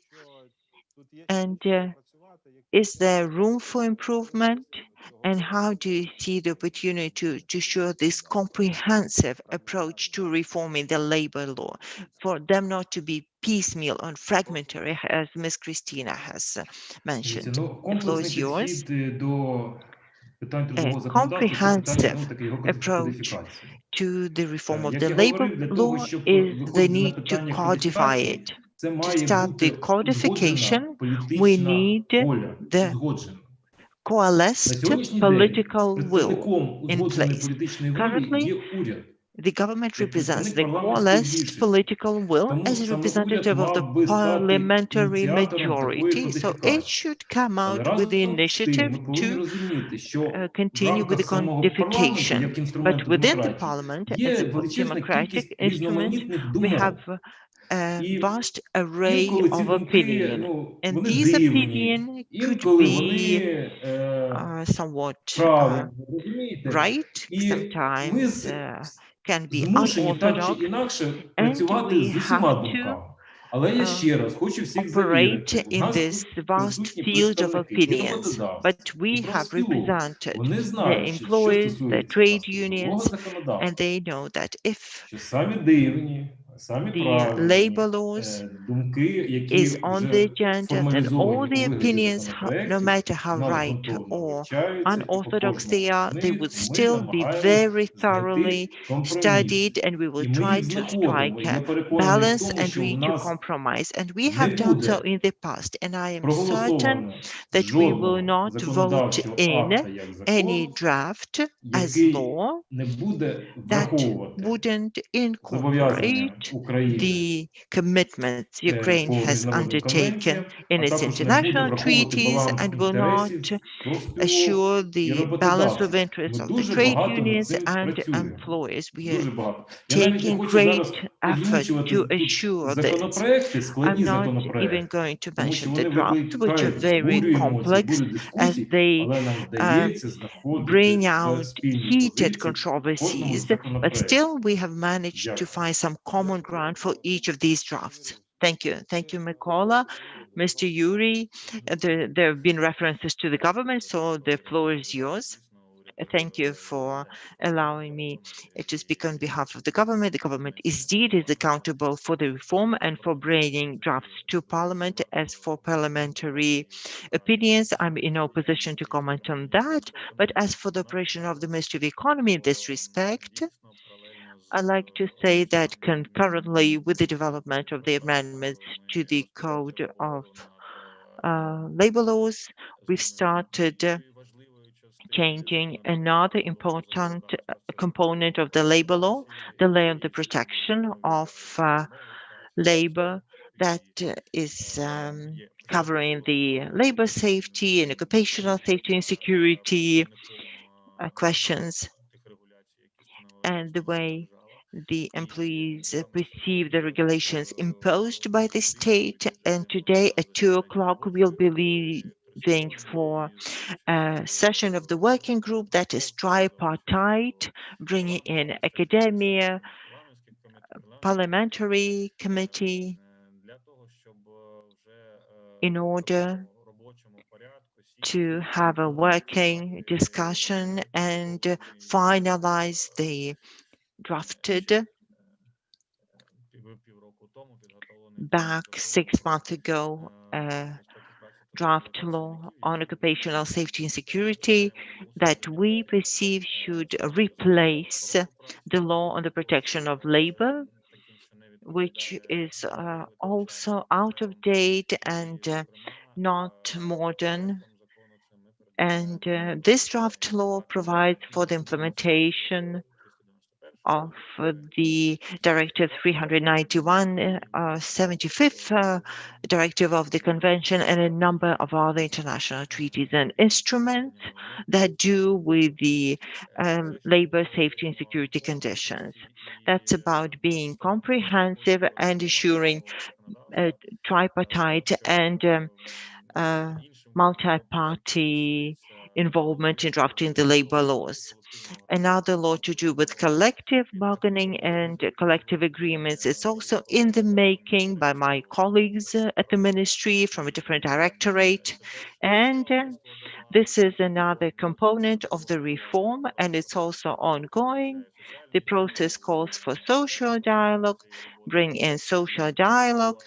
S6: And is there room for improvement? And how do you see the opportunity to show this comprehensive approach to reforming the labor law, for them not to be piecemeal and fragmentary, as Ms. Christina has mentioned? The floor is yours. A comprehensive approach to the reform of the labor law is the need to codify it. To start the codification, we need the coalesced political will in place. Currently, the government represents the coalesced political will as a representative of the parliamentary majority, so it should come out with the initiative to continue with the codification. But within the parliament, as a democratic instrument, we have a vast array of opinion, and these opinion could be somewhat right, sometimes can be unorthodox, and we have to operate in this vast field of opinions. But we have represented the employees, the trade unions, and they know that if the labor laws is on the agenda, then all the opinions, no matter how right or unorthodox they are, they would still be very thoroughly studied, and we will try to strike a balance and reach a compromise. And we have done so in the past, and I am certain that we will not vote in any draft as law that wouldn't incorporate the commitments Ukraine has undertaken in its international treaties and will not assure the balance of interests of the trade unions and employers. We are taking great effort to assure this. I'm not even going to mention the drafts, which are very complex as they bring out heated controversies, but still we have managed to find some common ground for each of these drafts. Thank you. Thank you, Mykola. Mr. Yuri, there have been references to the government, so the floor is yours. Thank you for allowing me to speak on behalf of the government. The government indeed is accountable for the reform and for bringing drafts to Parliament. As for parliamentary opinions, I'm in no position to comment on that. But as for the operation of the Ministry of Economy in this respect, I'd like to say that concurrently with the development of the amendments to the Code of Labor Laws, we've started changing another important component of the labor law, the law of the protection of labor that is covering the labor safety and occupational safety and security questions and the way the employees perceive the regulations imposed by the state. And today at 2 o'clock, we'll be leaving for a session of the working group that is tripartite, bringing in academia, parliamentary committee, in order to have a working discussion and finalize the drafted back 6 months ago draft law on occupational safety and security that we perceive should replace the law on the protection of labor, which is also out of date and not modern. And this draft law provides for the implementation of the Directive 391, 75th Directive of the Convention, and a number of other international treaties and instruments that do with the labor safety and security conditions. That's about being comprehensive and assuring tripartite and multi-party involvement in drafting the labor laws. Another law to do with collective bargaining and collective agreements is also in the making by my colleagues at the ministry from a different directorate. And this is another component of the reform, and it's also ongoing. The process calls for social dialogue, bring in social dialogue,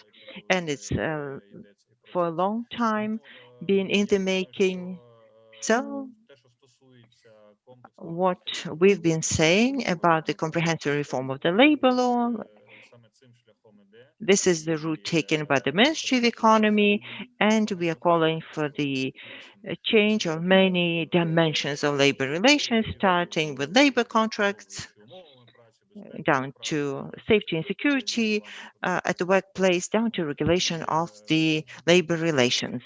S6: and it's for a long time been in the making. So what we've been saying about the comprehensive reform of the labor law, this is the route taken by the Ministry of Economy, and we are calling for the change of many dimensions of labor relations, starting with labor contracts, down to safety and security at the workplace, down to regulation of the labor relations.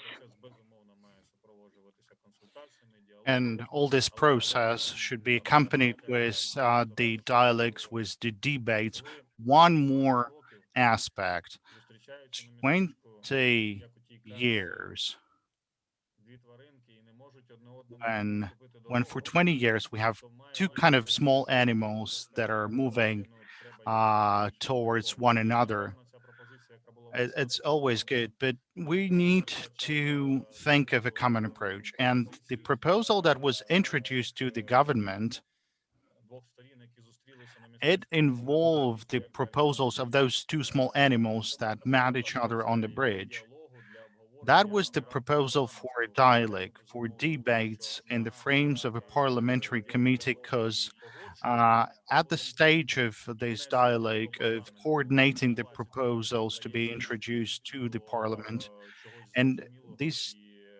S1: And all this process should be accompanied with the dialogues, with the debates. One more aspect, 20 years, when for 20 years we have two kind of small animals that are moving towards one another, it's always good, but we need to think of a common approach. And the proposal that was introduced to the government, it involved the proposals of those two small animals that met each other on the bridge. That was the proposal for a dialogue, for debates in the frames of a parliamentary committee, because at the stage of this dialogue of coordinating the proposals to be introduced to the parliament, and these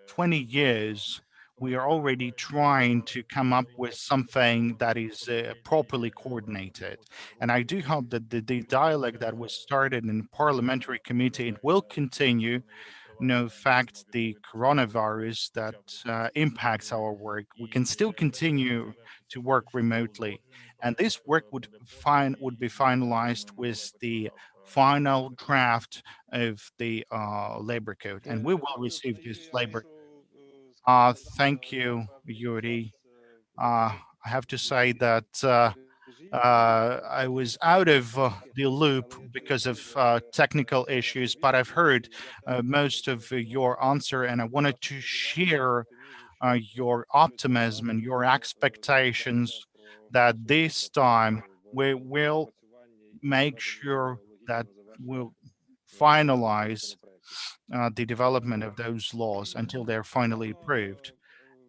S1: 20 years we are already trying to come up with something that is properly coordinated. And I do hope that the dialogue that was started in the parliamentary committee will continue. No fact the coronavirus that impacts our work, we can still continue to work remotely. And this work would be finalized with the final draft of the labor code, and we will receive this labor. Thank you, Yuri. I have to say that I was out of the loop because of technical issues, but I've heard most of your answer, and I wanted to share your optimism and your expectations that this time we will make sure that we'll finalize the development of those laws until they're finally approved.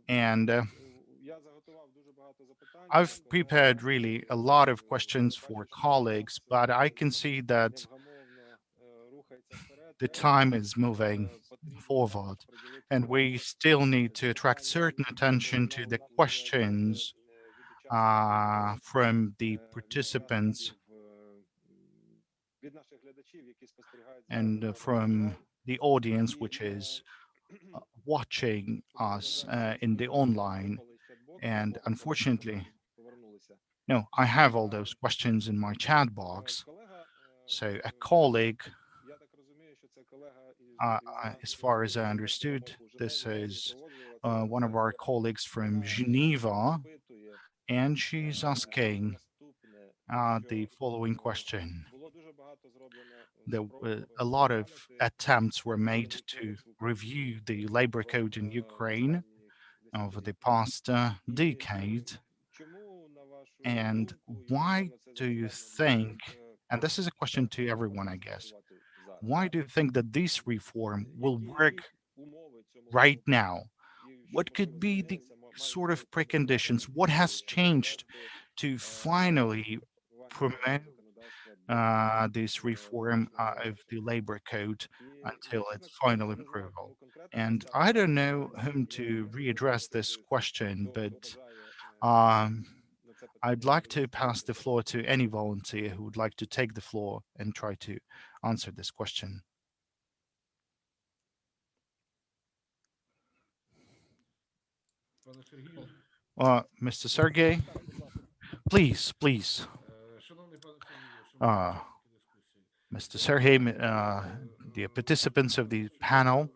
S1: And I've prepared really a lot of questions for colleagues, but I can see that the time is moving forward, and we still need to attract certain attention to the questions from the participants and from the audience, which is watching us in the online. And unfortunately, no, I have all those questions in my chat box. So a colleague, as far as I understood, this is one of our colleagues from Geneva, and she's asking the following question. A lot of attempts were made to review the labor code in Ukraine over the past decade. And why do you think, and this is a question to everyone, I guess, why do you think that this reform will work right now? What could be the sort of preconditions? What has changed to finally promote this reform of the labor code until its final approval? And I don't know whom to readdress this question, but I'd like to pass the floor to any volunteer who would like to take the floor and try to answer this question. Mr. Sergey, please. Mr. Sergey, the participants of the panel,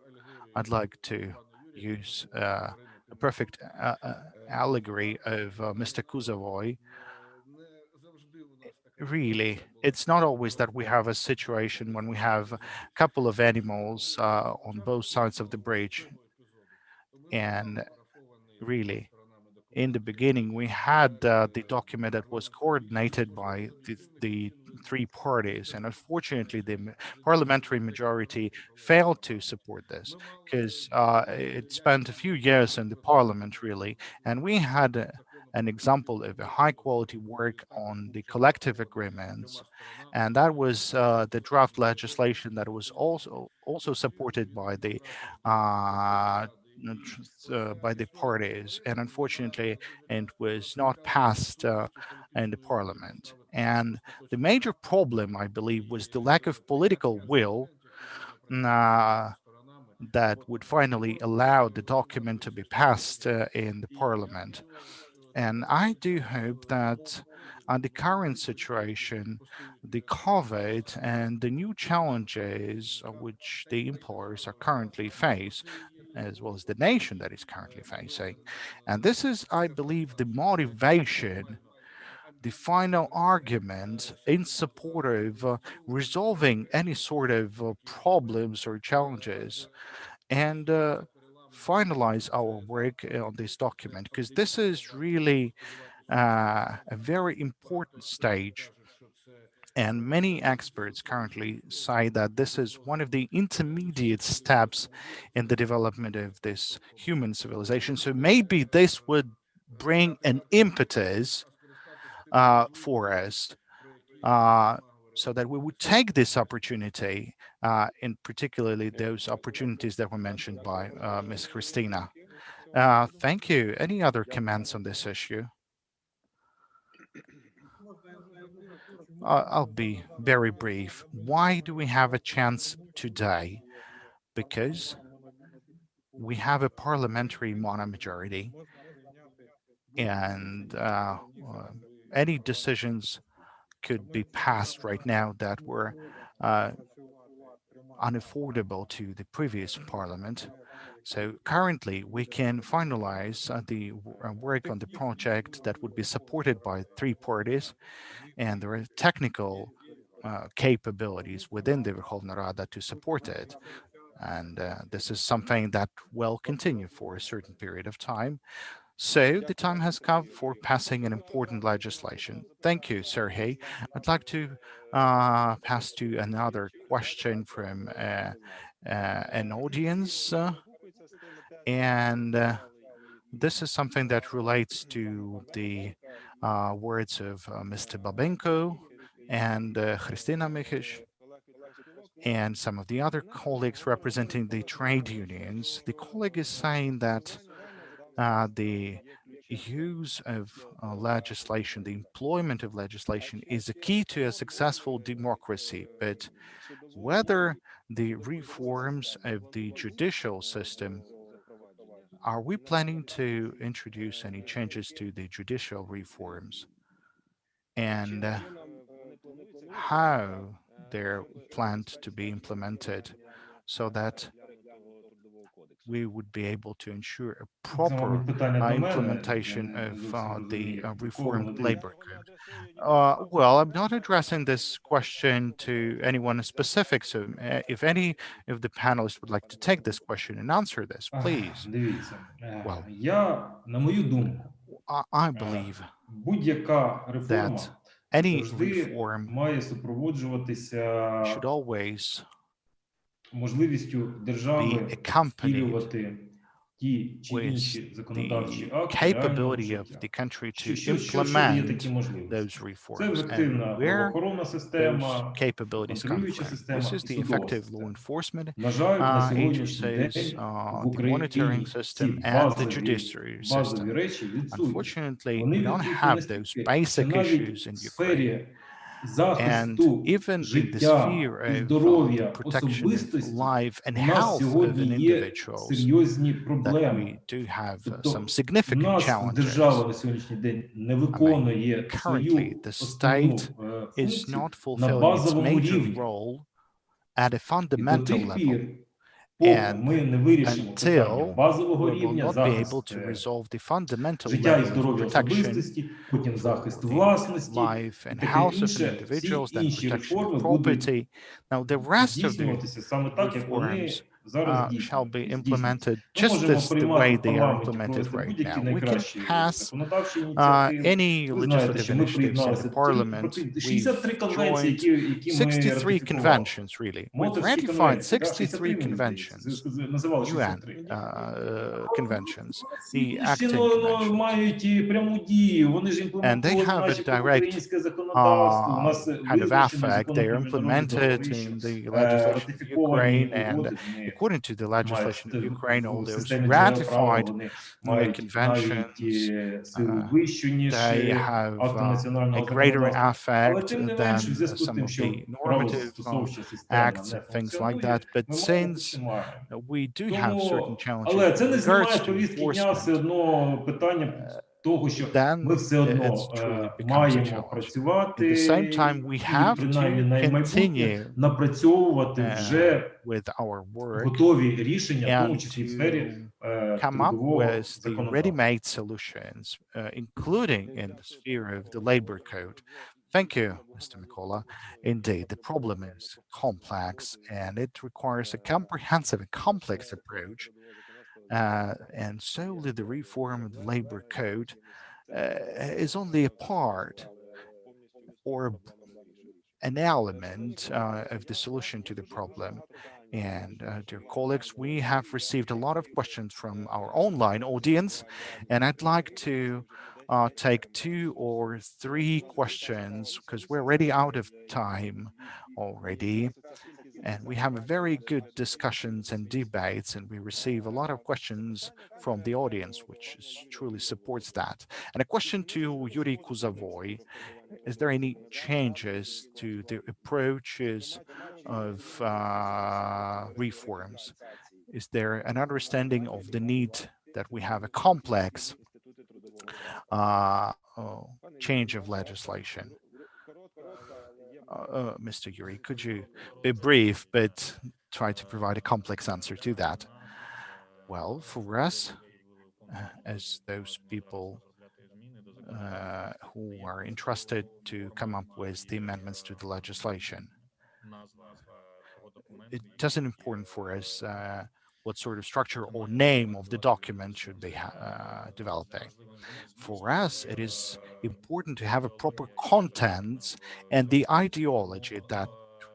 S1: I'd like to use a perfect allegory of Mr. Kuzavoy. Really, it's not always that we have a situation when we have a couple of animals on both sides of the bridge. And really, in the beginning, we had the document that was coordinated by the three parties. And unfortunately, the parliamentary majority failed to support this because it spent a few years in the parliament, really. And we had an example of a high quality work on the collective agreements. And that was the draft legislation that was also supported by the by the parties, and unfortunately it was not passed in the parliament. And the major problem, I believe, was the lack of political will that would finally allow the document to be passed in the parliament. And I do hope that the current situation, the COVID and the new challenges which the employers are currently facing, as well as the nation that is currently facing. And this is, I believe, the motivation, the final argument in support of resolving any sort of problems or challenges and finalize our work on this document, because this is really a very important stage. And many experts currently say that this is one of the intermediate steps in the development of this human civilization. So maybe this would bring an impetus for us so that we would take this opportunity, in particularly those opportunities that were mentioned by Ms. Christina. Thank you. Any other comments on this issue? I'll be very brief. Why do we have a chance today? Because we have a parliamentary monomajority, and any decisions could be passed right now that were unaffordable to the previous parliament. So currently, we can finalize the work on the project that would be supported by 3 parties, and there are technical capabilities within the Verkhovna Rada to support it. And this is something that will continue for a certain period of time. So the time has come for passing an important legislation. Thank you, Sergey. I'd like to pass to another question from an audience. And this is something that relates to the words of Mr. Babenko and Christina Mikic and some of the other colleagues representing the trade unions. The colleague is saying that the use of legislation, the employment of legislation is a key to a successful democracy, but whether the reforms of the judicial system, are we planning to introduce any changes to the judicial reforms, and how they're planned to be implemented so that we would be able to ensure a proper implementation of the reformed labor code? Well, I'm not addressing this question to anyone specific, so if any of the panelists would like to take this question and answer this, please.
S8: Дивіться,
S1: Well,
S8: на мою думку,
S1: I believe
S8: будь-яка реформа
S1: that any
S8: завжди
S1: reform
S8: має супроводжуватися
S1: should always
S8: можливістю
S1: be
S8: держави
S1: accompanied
S8: втілювати ті чи
S1: with
S8: інші законодавчі
S1: the
S8: акти реального
S1: capability of
S8: життя.
S1: the country to
S8: Що є
S1: implement
S8: такі можливості?
S1: those
S8: Це
S1: reforms, and
S8: ефективна
S1: where
S8: правоохоронна
S1: those
S8: система,
S1: capabilities come
S8: контролююча
S1: from.
S8: система
S1: This is
S8: і
S1: the
S8: судова
S1: effective law
S8: система.
S1: enforcement
S8: На жаль, на сьогоднішній
S1: agencies,
S8: день в
S1: the monitoring
S8: Україні
S1: system,
S8: ці
S1: and the judiciary
S8: базові
S1: system.
S8: речі відсутні.
S1: Unfortunately,
S8: Вони
S1: we don't
S8: відсутні
S1: have those
S8: настільки, що
S1: basic issues
S8: навіть
S1: in
S8: в
S1: Ukraine.
S8: сфері
S1: And
S8: захисту
S1: even in the
S8: життя
S1: sphere
S8: і
S1: of the
S8: здоров'я
S1: protection of
S8: особистості
S1: life and
S8: у нас
S1: health of
S8: сьогодні
S1: an
S8: є
S1: individuals,
S8: серйозні
S1: that
S8: проблеми.
S1: we do have some
S8: Тобто у
S1: significant
S8: нас держава
S1: challenges.
S8: на сьогоднішній день не
S1: I mean,
S8: виконує
S1: currently,
S8: свою
S1: the
S8: основну
S1: state is
S8: функцію
S1: not
S8: на
S1: fulfilling its
S8: базовому
S1: major
S8: рівні.
S1: role at a
S8: І до
S1: fundamental
S8: тих
S1: level,
S8: пір, поки
S1: and
S8: ми не вирішимо питання
S1: until
S8: базового
S1: we will
S8: рівня,
S1: not be able
S8: захист
S1: to resolve the fundamental
S8: життя і
S1: level of
S8: здоров'я
S1: protection
S8: особистості, потім
S1: for
S8: захист
S1: the
S8: власності
S1: life
S8: і
S1: and
S8: таке
S1: health of an
S8: інше, всі
S1: individuals, then
S8: інші
S1: protection of
S8: реформи будуть
S1: property. Now, the rest of the
S8: здійснюватися саме так, як вони
S1: reforms
S8: зараз
S1: shall be
S8: здійснюються.
S1: implemented
S8: Ми
S1: just
S8: можемо
S1: the
S8: приймати
S1: way
S8: в
S1: they are
S8: парламенті,
S1: implemented
S8: провести
S1: right
S8: будь-які
S1: now. We can
S8: найкращі
S1: pass
S8: законодавчі ініціативи.
S1: any
S8: Ви знаєте,
S1: legislative
S8: що ми
S1: initiatives in
S8: приєдналися
S1: the parliament.
S8: 63
S1: We've
S8: конвенції,
S1: joined
S8: які ми
S1: 63
S8: ратифікували.
S1: conventions, really. We've
S8: Моторські
S1: ratified
S8: конвенції, да,
S1: 63
S8: 63 мені здається,
S1: conventions,
S8: називали
S1: UN
S8: 63.
S1: conventions,
S8: Ці
S1: the
S8: інші
S1: acting conventions.
S8: мають і пряму дію, вони ж
S1: And they
S8: імплементують
S1: have a
S8: наші
S1: direct
S8: українське законодавство, у нас
S1: kind of
S8: визначені
S1: effect. They are
S8: законами міжнародні
S1: implemented
S8: договори, що
S1: in the legislation of
S8: ратифіковані
S1: Ukraine, and
S8: угоди, вони
S1: according to the legislation of Ukraine, all
S8: в
S1: those
S8: системі джерел права,
S1: ratified
S8: вони мають
S1: conventions,
S8: навіть силу вищу, ніж
S1: they have
S8: акти
S1: a
S8: національного
S1: greater
S8: законодавства. Але
S1: effect
S8: тим не менш, в
S1: than
S8: зв'язку з
S1: some
S8: тим,
S1: of
S8: що
S1: the normative
S8: правозастосовча система
S1: acts
S8: не
S1: and things like
S8: функціонує,
S1: that. But
S8: ми мало
S1: since
S8: починаємо.
S1: we do have certain
S8: Тому,
S1: challenges
S8: але
S1: with
S8: це не
S1: regards
S8: знімає з
S1: to
S8: повістки дня все
S1: enforcement,
S8: одно питання того, що
S1: then
S8: ми все одно
S1: it's truly becomes a
S8: маємо
S1: challenge.
S8: працювати
S1: At the same time, we
S8: і
S1: have
S8: принаймні
S1: to
S8: на майбутнє
S1: continue
S8: напрацьовувати вже
S1: with our work
S8: готові рішення, в тому
S1: and
S8: числі в сфері
S1: to come up
S8: трудового
S1: with the
S8: законодавства.
S1: ready-made solutions, including in the sphere of the labor code. Thank you, Mr. Mikola. Indeed, the problem is complex and it requires a comprehensive and complex approach. And solely the reform of the labor code is only a part or an element of the solution to the problem. And dear colleagues, we have received a lot of questions from our online audience, and I'd like to take 2 or 3 questions because we're already out of time already. And we have very good discussions and debates, and we receive a lot of questions from the audience, which truly supports that. And a question to Yuri Kuzavoy: is there any changes to the approaches of reforms? Is there an understanding of the need that we have a complex change of legislation? Mr. Yuri, could you be brief, but try to provide a complex answer to that? Well, for us, as those people who are entrusted to come up with the amendments to the legislation, it doesn't important for us what sort of structure or name of the document should be developing. For us, it is important to have a proper content and the ideology that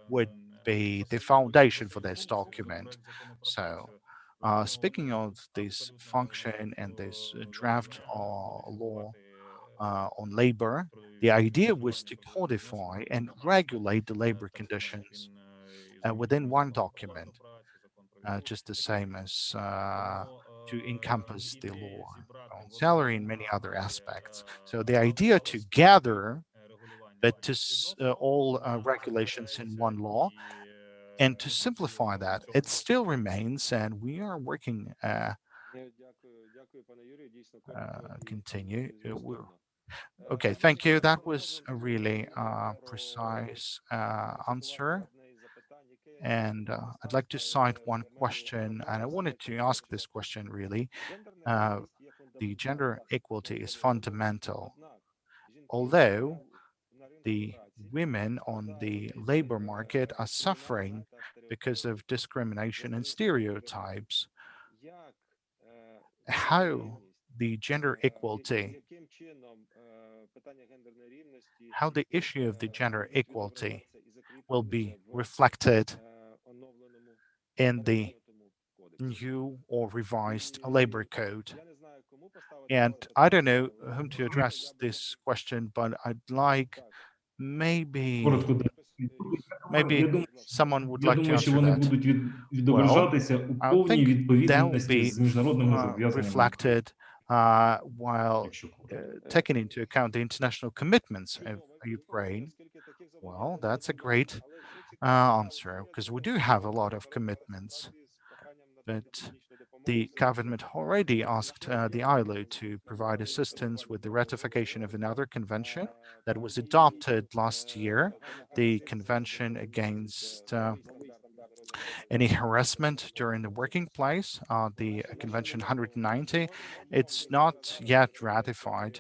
S1: would be the foundation for this document. So, speaking of this function and this draft law on labor, the idea was to codify and regulate the labor conditions within one document, just the same as to encompass the law on salary and many other aspects. So the idea to gather but to all regulations in one law and to simplify that, it still remains, and we are working continue. Okay, thank you. That was a really precise answer. And I'd like to cite one question, and I wanted to ask this question really. The gender equality is fundamental. Although the women on the labor market are suffering because of discrimination and stereotypes, how the gender equality, how the issue of the gender equality will be reflected in the new or revised labor code. And I don't know whom to address this question, but I'd like maybe someone would
S8: Я
S1: like to
S8: думаю, що
S1: answer
S8: вони
S1: that.
S8: будуть
S1: Well,
S8: відображатися у
S1: I
S8: повній
S1: think that will
S8: відповідності
S1: be
S8: з міжнародними зобов'язаннями.
S1: reflected while taking into account the international commitments of Ukraine. Well, that's a great answer, because we do have a lot of commitments. But the government already asked the ILO to provide assistance with the ratification of another convention that was adopted last year, the Convention Against any harassment during the working place, the Convention 190. It's not yet ratified.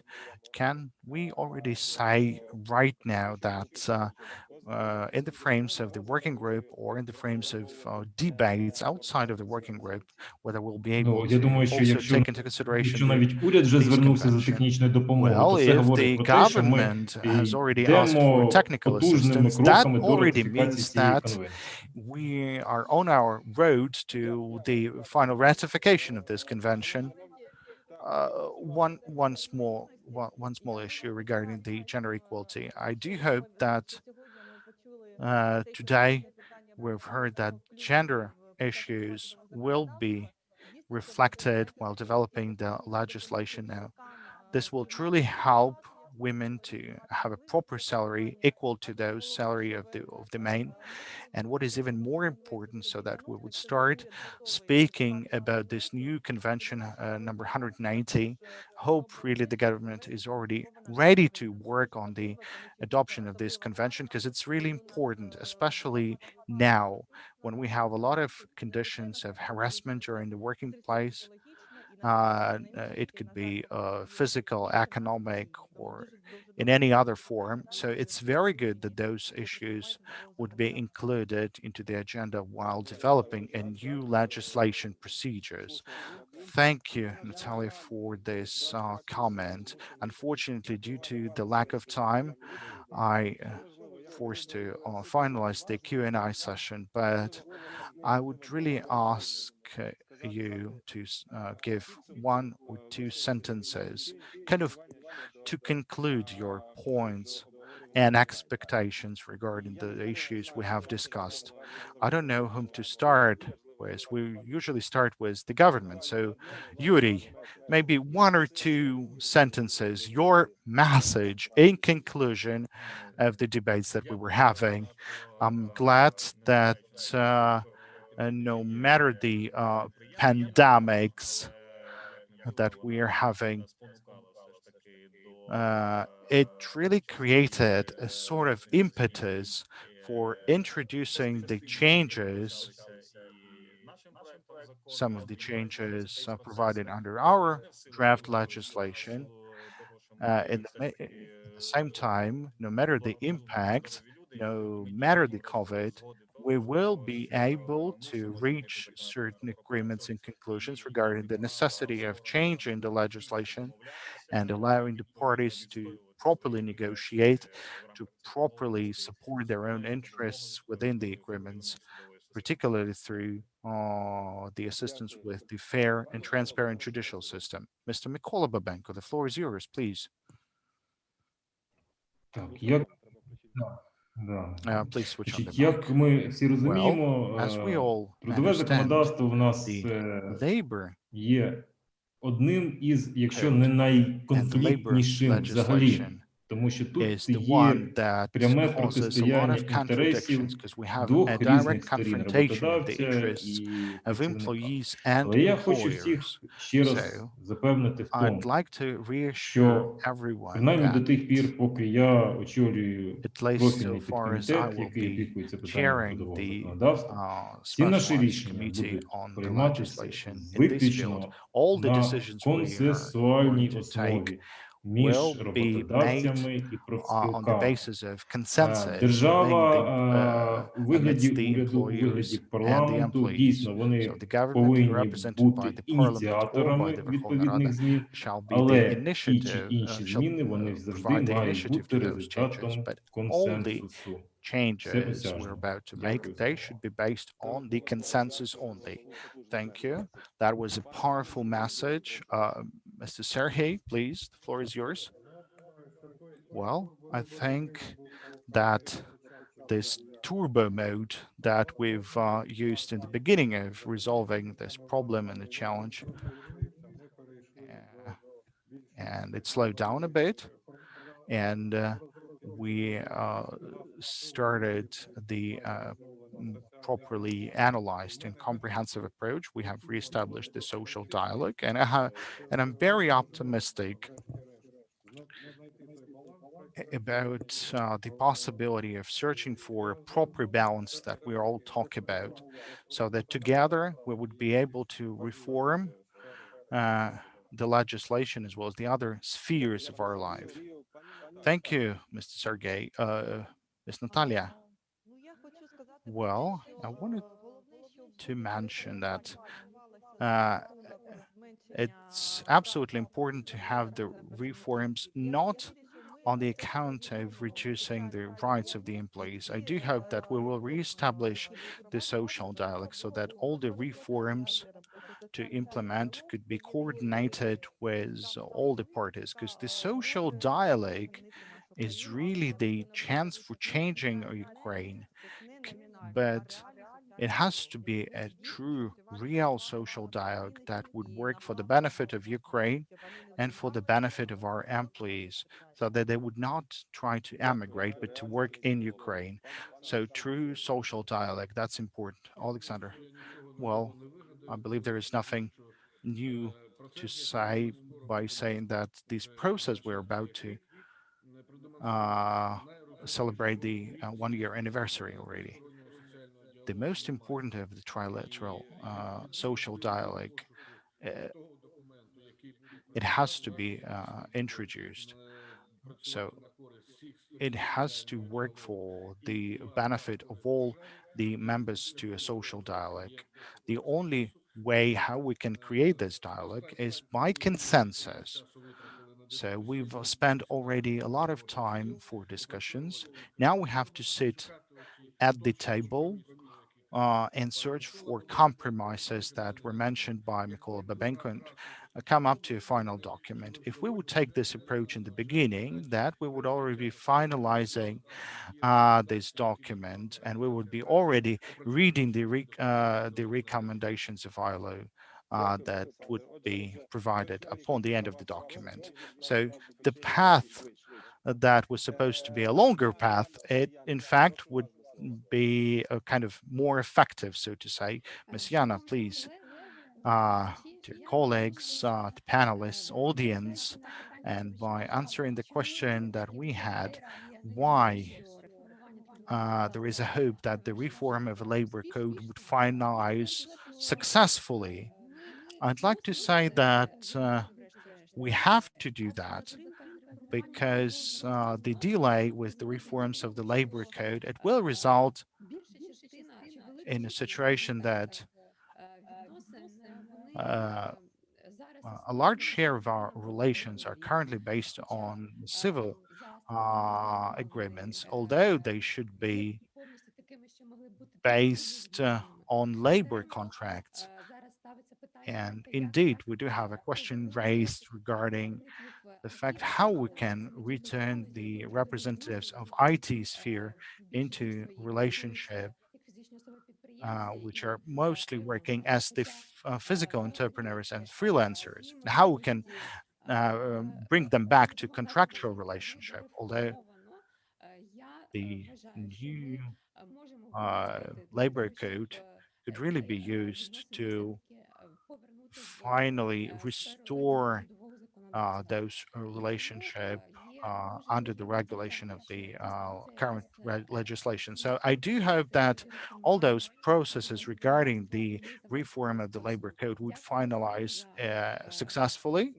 S1: Can we already say right now that in the frames of the working group or in the frames of debates outside of the working group, whether we'll be able
S8: Я
S1: to
S8: думаю, що
S1: also take into consideration
S8: навіть уряд вже
S1: these
S8: звернувся за
S1: convention?
S8: технічною допомогою,
S1: Well,
S8: то це
S1: if
S8: говорить
S1: the
S8: про те, що ми
S1: government has already asked for
S8: йдемо
S1: technical
S8: потужними
S1: assistance, that
S8: кроками до
S1: already
S8: ратифікації
S1: means
S8: цієї
S1: that
S8: конвенції.
S1: we are on our road to the final ratification of this convention. One small issue regarding the gender equality. I do hope that today we've heard that gender issues will be reflected while developing the legislation now. This will truly help women to have a proper salary equal to those salary of the men. And what is even more important, so that we would start speaking about this new convention number 190, hope really the government is already ready to work on the adoption of this convention, because it's really important, especially now when we have a lot of conditions of harassment during the working place. It could be physical, economic, or in any other form. So it's very good that those issues would be included into the agenda while developing a new legislation procedures. Thank you, Natalia, for this comment. Unfortunately, due to the lack of time, I forced to finalize the Q&A session, but I would really ask you to give one or two sentences, kind of to conclude your points and expectations regarding the issues we have discussed. I don't know whom to start with. We usually start with the government. So, Yuri, maybe one or two sentences, your message in conclusion of the debates that we were having. I'm glad that no matter the pandemics that we are having, it really created a sort of impetus for introducing the changes, some of the changes provided under our draft legislation. In the same time, no matter the impact, no matter the COVID, we will be able to reach certain agreements and conclusions regarding the necessity of changing the legislation and allowing the parties to properly negotiate, to properly support their own interests within the agreements, particularly through the assistance with the fair and transparent judicial system. Mr. Mikola Babenko, the floor is yours, please.
S8: Так, як да.
S1: Please switch on the
S8: Значить, як
S1: mic.
S8: ми всі
S1: Well,
S8: розуміємо,
S1: as we all
S8: трудове
S1: understand,
S8: законодавство в нас
S1: the labor
S8: є одним із, якщо
S1: code
S8: не
S1: and the labor
S8: найконфліктнішим взагалі,
S1: legislation
S8: тому що
S1: is
S8: тут
S1: the
S8: є
S1: one that
S8: пряме
S1: causes a lot
S8: протистояння
S1: of
S8: інтересів
S1: contradictions because we have a
S8: двох
S1: direct
S8: різних сторін
S1: confrontation of the
S8: роботодавця
S1: interests
S8: і
S1: of
S8: працівника.
S1: employees and
S8: Але я хочу
S1: employers.
S8: всіх ще раз
S1: So
S8: запевнити в
S1: I'd
S8: тому,
S1: like to reassure
S8: що
S1: everyone
S8: принаймні до
S1: that
S8: тих пір, поки я очолюю
S1: at least
S8: профільний
S1: so far as I
S8: підкомітет,
S1: will
S8: який
S1: be
S8: опікується питанням
S1: chairing
S8: трудового
S1: the
S8: законодавства, всі наші
S1: specialized
S8: рішення
S1: committee
S8: будуть
S1: on the
S8: прийматися
S1: legislation in this field.
S8: виключно
S1: All the
S8: на
S1: decisions we are
S8: консенсуальній
S1: going to take
S8: основі між
S1: will be made
S8: роботодавцями і
S1: on the
S8: профспілками.
S1: basis of consensus
S8: Держава у
S1: amidst
S8: вигляді
S1: the
S8: уряду, у вигляді
S1: employers and the
S8: парламенту,
S1: employees.
S8: дійсно, вони
S1: So the government
S8: повинні
S1: represented by
S8: бути
S1: the parliament or by
S8: ініціаторами
S1: the Verkhovna
S8: відповідних
S1: Rada
S8: змін,
S1: shall be the
S8: але ті чи
S1: initiative,
S8: інші
S1: shall
S8: зміни, вони завжди
S1: provide the
S8: мають
S1: initiative
S8: бути
S1: to those changes.
S8: результатом
S1: But all the
S8: консенсусу.
S1: changes we're
S8: Всеосяжного.
S1: about to make,
S8: Дякую за
S1: they
S8: увагу.
S1: should be based on the consensus only. Thank you. That was a powerful message. Mr. Sergey, please, the floor is yours. Well, I think that this turbo mode that we've used in the beginning of resolving this problem and the challenge, and it slowed down a bit, and we started the properly analyzed and comprehensive approach. We have reestablished the social dialogue, and I'm very optimistic about the possibility of searching for a proper balance that we all talk about, so that together we would be able to reform the legislation as well as the other spheres of our life. Thank you, Mr. Sergey. Ms. Natalia. Well, I wanted to mention that it's absolutely important to have the reforms not on the account of reducing the rights of the employees. I do hope that we will reestablish the social dialogue so that all the reforms to implement could be coordinated with all the parties, because the social dialogue is really the chance for changing Ukraine. But it has to be a true, real social dialogue that would work for the benefit of Ukraine and for the benefit of our employees, so that they would not try to emigrate, but to work in Ukraine. So true social dialogue, that's important. Alexander, well, I believe there is nothing new to say by saying that this process we're about to celebrate the 1-year anniversary already. The most important of the trilateral social dialogue, it has to be introduced. So it has to work for the benefit of all the members to a social dialogue. The only way how we can create this dialogue is by consensus. So we've spent already a lot of time for discussions. Now we have to sit at the table and search for compromises that were mentioned by Mykola Babenko and come up to a final document. If we would take this approach in the beginning, that we would already be finalizing this document, and we would be already reading the recommendations of ILO that would be provided upon the end of the document. So the path that was supposed to be a longer path, it in fact would be a kind of more effective, so to say. Ms. Yana, please, dear colleagues, to panelists, audience, and by answering the question that we had, why there is a hope that the reform of the labor code would finalize successfully, I'd like to say that we have to do that because the delay with the reforms of the labor code, it will result in a situation that a large share of our relations are currently based on civil agreements, although they should be based on labor contracts. And indeed, we do have a question raised regarding the fact how we can return the representatives of IT sphere into relationship, which are mostly working as the physical entrepreneurs and freelancers, how we can bring them back to contractual relationship, although the new labor code could really be used to finally restore those relationship under the regulation of the current legislation. So I do hope that all those processes regarding the reform of the labor code would finalize successfully.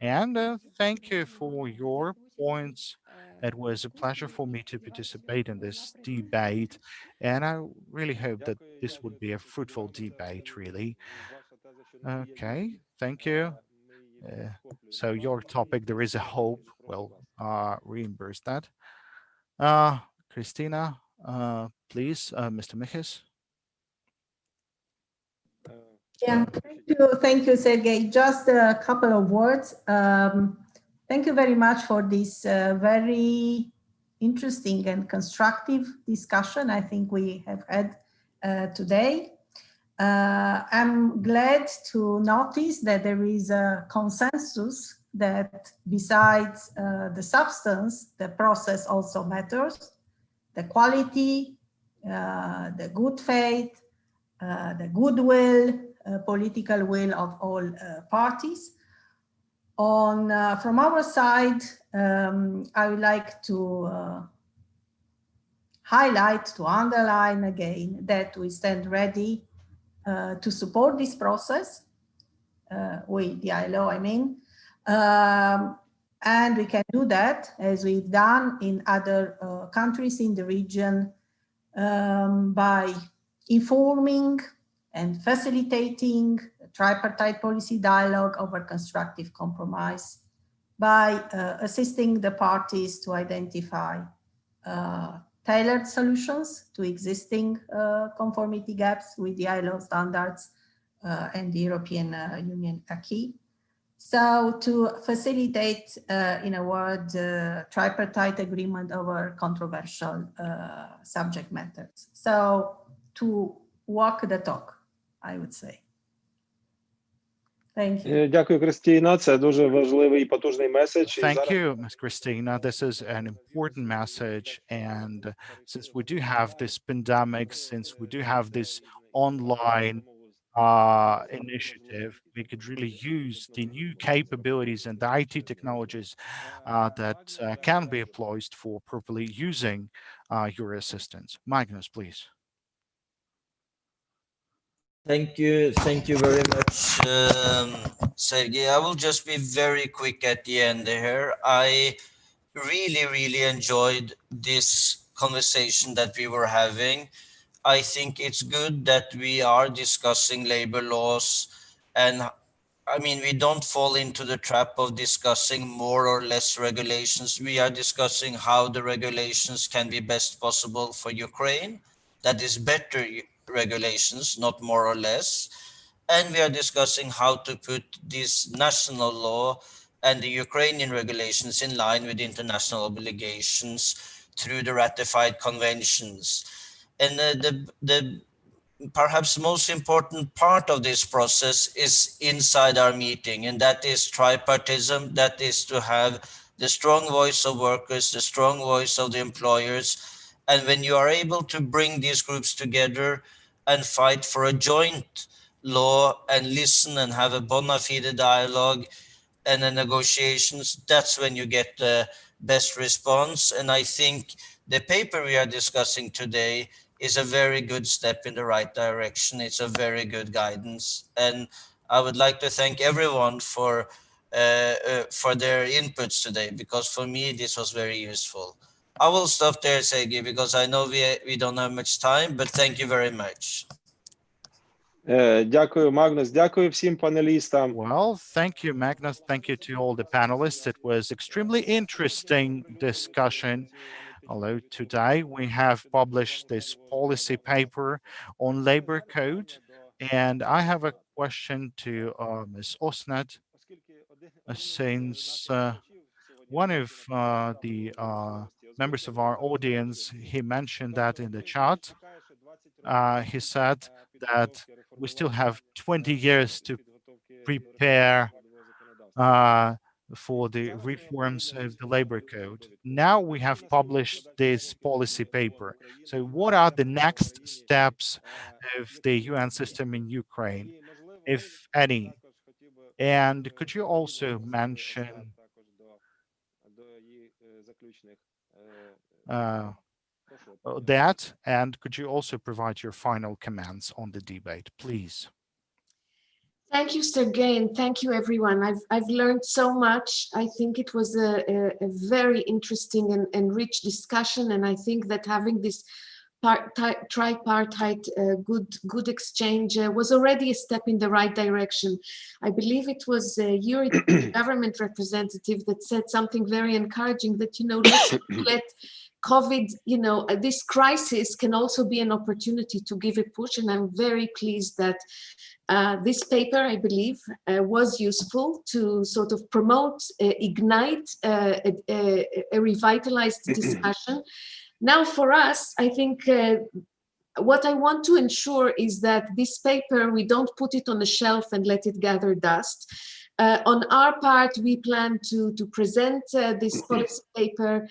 S1: And thank you for your points. It was a pleasure for me to participate in this debate. And I really hope that this would be a fruitful debate, really. Okay, thank you. So your topic, there is a hope, will reimburse that. Christina, please, Mr. Michis.
S4: Yeah, thank you, Sergey. Just a couple of words. Thank you very much for this very interesting and constructive discussion I think we have had today. I'm glad to notice that there is a consensus that besides the substance, the process also matters. The quality, the good faith, the goodwill, political will of all parties. From our side, I would like to highlight, to underline again that we stand ready to support this process, with the ILO, I mean, and we can do that as we've done in other countries in the region by informing and facilitating a tripartite policy dialogue over constructive compromise, by assisting the parties to identify tailored solutions to existing conformity gaps with the ILO standards and the European Union acquis. So to facilitate, in a word, tripartite agreement over controversial subject matters. So to walk the talk, I would say. Thank you.
S3: Дякую, Кристина. Це дуже важливий і потужний меседж.
S1: Thank you, Ms. Christina. This is an important message. And since we do have this pandemic, since we do have this online initiative, we could really use the new capabilities and the IT technologies that can be employed for properly using your assistance. Magnus, please.
S5: Thank you very much, Sergey. I will just be very quick at the end here. I really enjoyed this conversation that we were having. I think it's good that we are discussing labor laws, and I mean, we don't fall into the trap of discussing more or less regulations. We are discussing how the regulations can be best possible for Ukraine. That is better regulations, not more or less. And we are discussing how to put this national law and the Ukrainian regulations in line with international obligations through the ratified conventions. And the perhaps most important part of this process is inside our meeting, and that is tripartism. That is to have the strong voice of workers, the strong voice of the employers. And when you are able to bring these groups together and fight for a joint law and listen and have a bona fide dialogue and the negotiations, that's when you get the best response. And I think the paper we are discussing today is a very good step in the right direction. It's a very good guidance. And I would like to thank everyone for their inputs today, because for me, this was very useful. I will stop there, Sergey, because I know we don't have much time, but thank you very much.
S3: Дякую, Магнус. Дякую всім панелістам.
S1: Well, thank you, Magnus. Thank you to all the panelists. It was extremely interesting discussion. Although today we have published this policy paper on labor code, and I have a question to Ms. Osnat, since one of the members of our audience, he mentioned that in the chat. He said that we still have 20 years to prepare for the reforms of the labor code. Now we have published this policy paper. So what are the next steps of the UN system in Ukraine, if any? And could you also mention that, and could you also provide your final comments on the debate, please?
S2: Thank you, Sergey, and thank you, everyone. I've learned so much. I think it was a very interesting and rich discussion, and I think that having this tripartite good exchange was already a step in the right direction. I believe it was your government representative that said something very encouraging, that, let's let COVID, this crisis can also be an opportunity to give a push, and I'm very pleased that this paper, I believe, was useful to sort of promote, ignite a revitalized discussion. Now, for us, I think what I want to ensure is that this paper, we don't put it on the shelf and let it gather dust. On our part, we plan to present this policy paper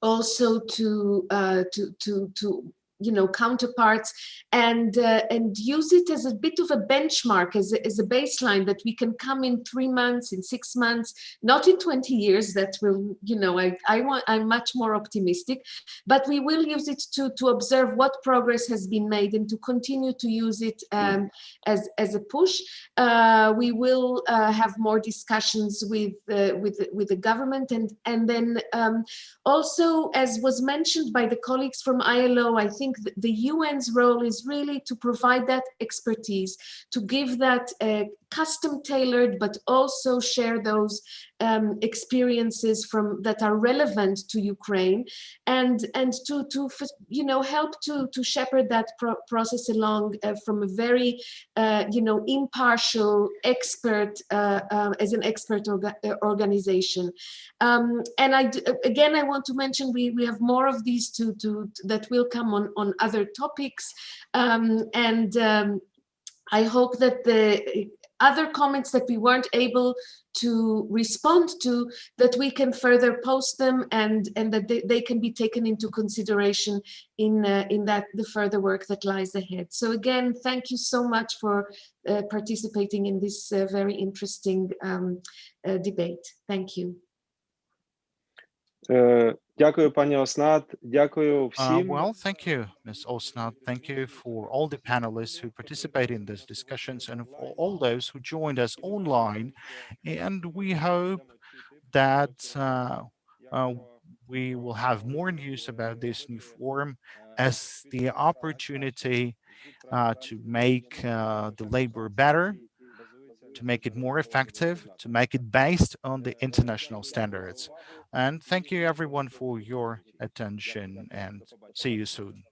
S2: also to counterparts, and use it as a bit of a benchmark, as a baseline, that we can come in 3 months, in 6 months, not in 20 years. That will, I'm much more optimistic, but we will use it to observe what progress has been made and to continue to use it as a push. We will have more discussions with the government, and then also, as was mentioned by the colleagues from ILO, I think the UN's role is really to provide that expertise, to give that custom-tailored, but also share those experiences that are relevant to Ukraine, and to help to shepherd that process along from a very impartial expert, as an expert organization. And I want to mention we have more of these that will come on other topics, and I hope that the other comments that we weren't able to respond to, that we can further post them, and that they can be taken into consideration in the further work that lies ahead. So again, thank you so much for participating in this very interesting debate. Thank you.
S3: Дякую, пані Оснат. Дякую всім.
S1: Well, thank you, Ms. Osnat. Thank you for all the panelists who participated in these discussions, and for all those who joined us online. And we hope that we will have more news about this new forum as the opportunity to make the labor better, to make it more effective, to make it based on the international standards. And thank you everyone for your attention, and see you soon.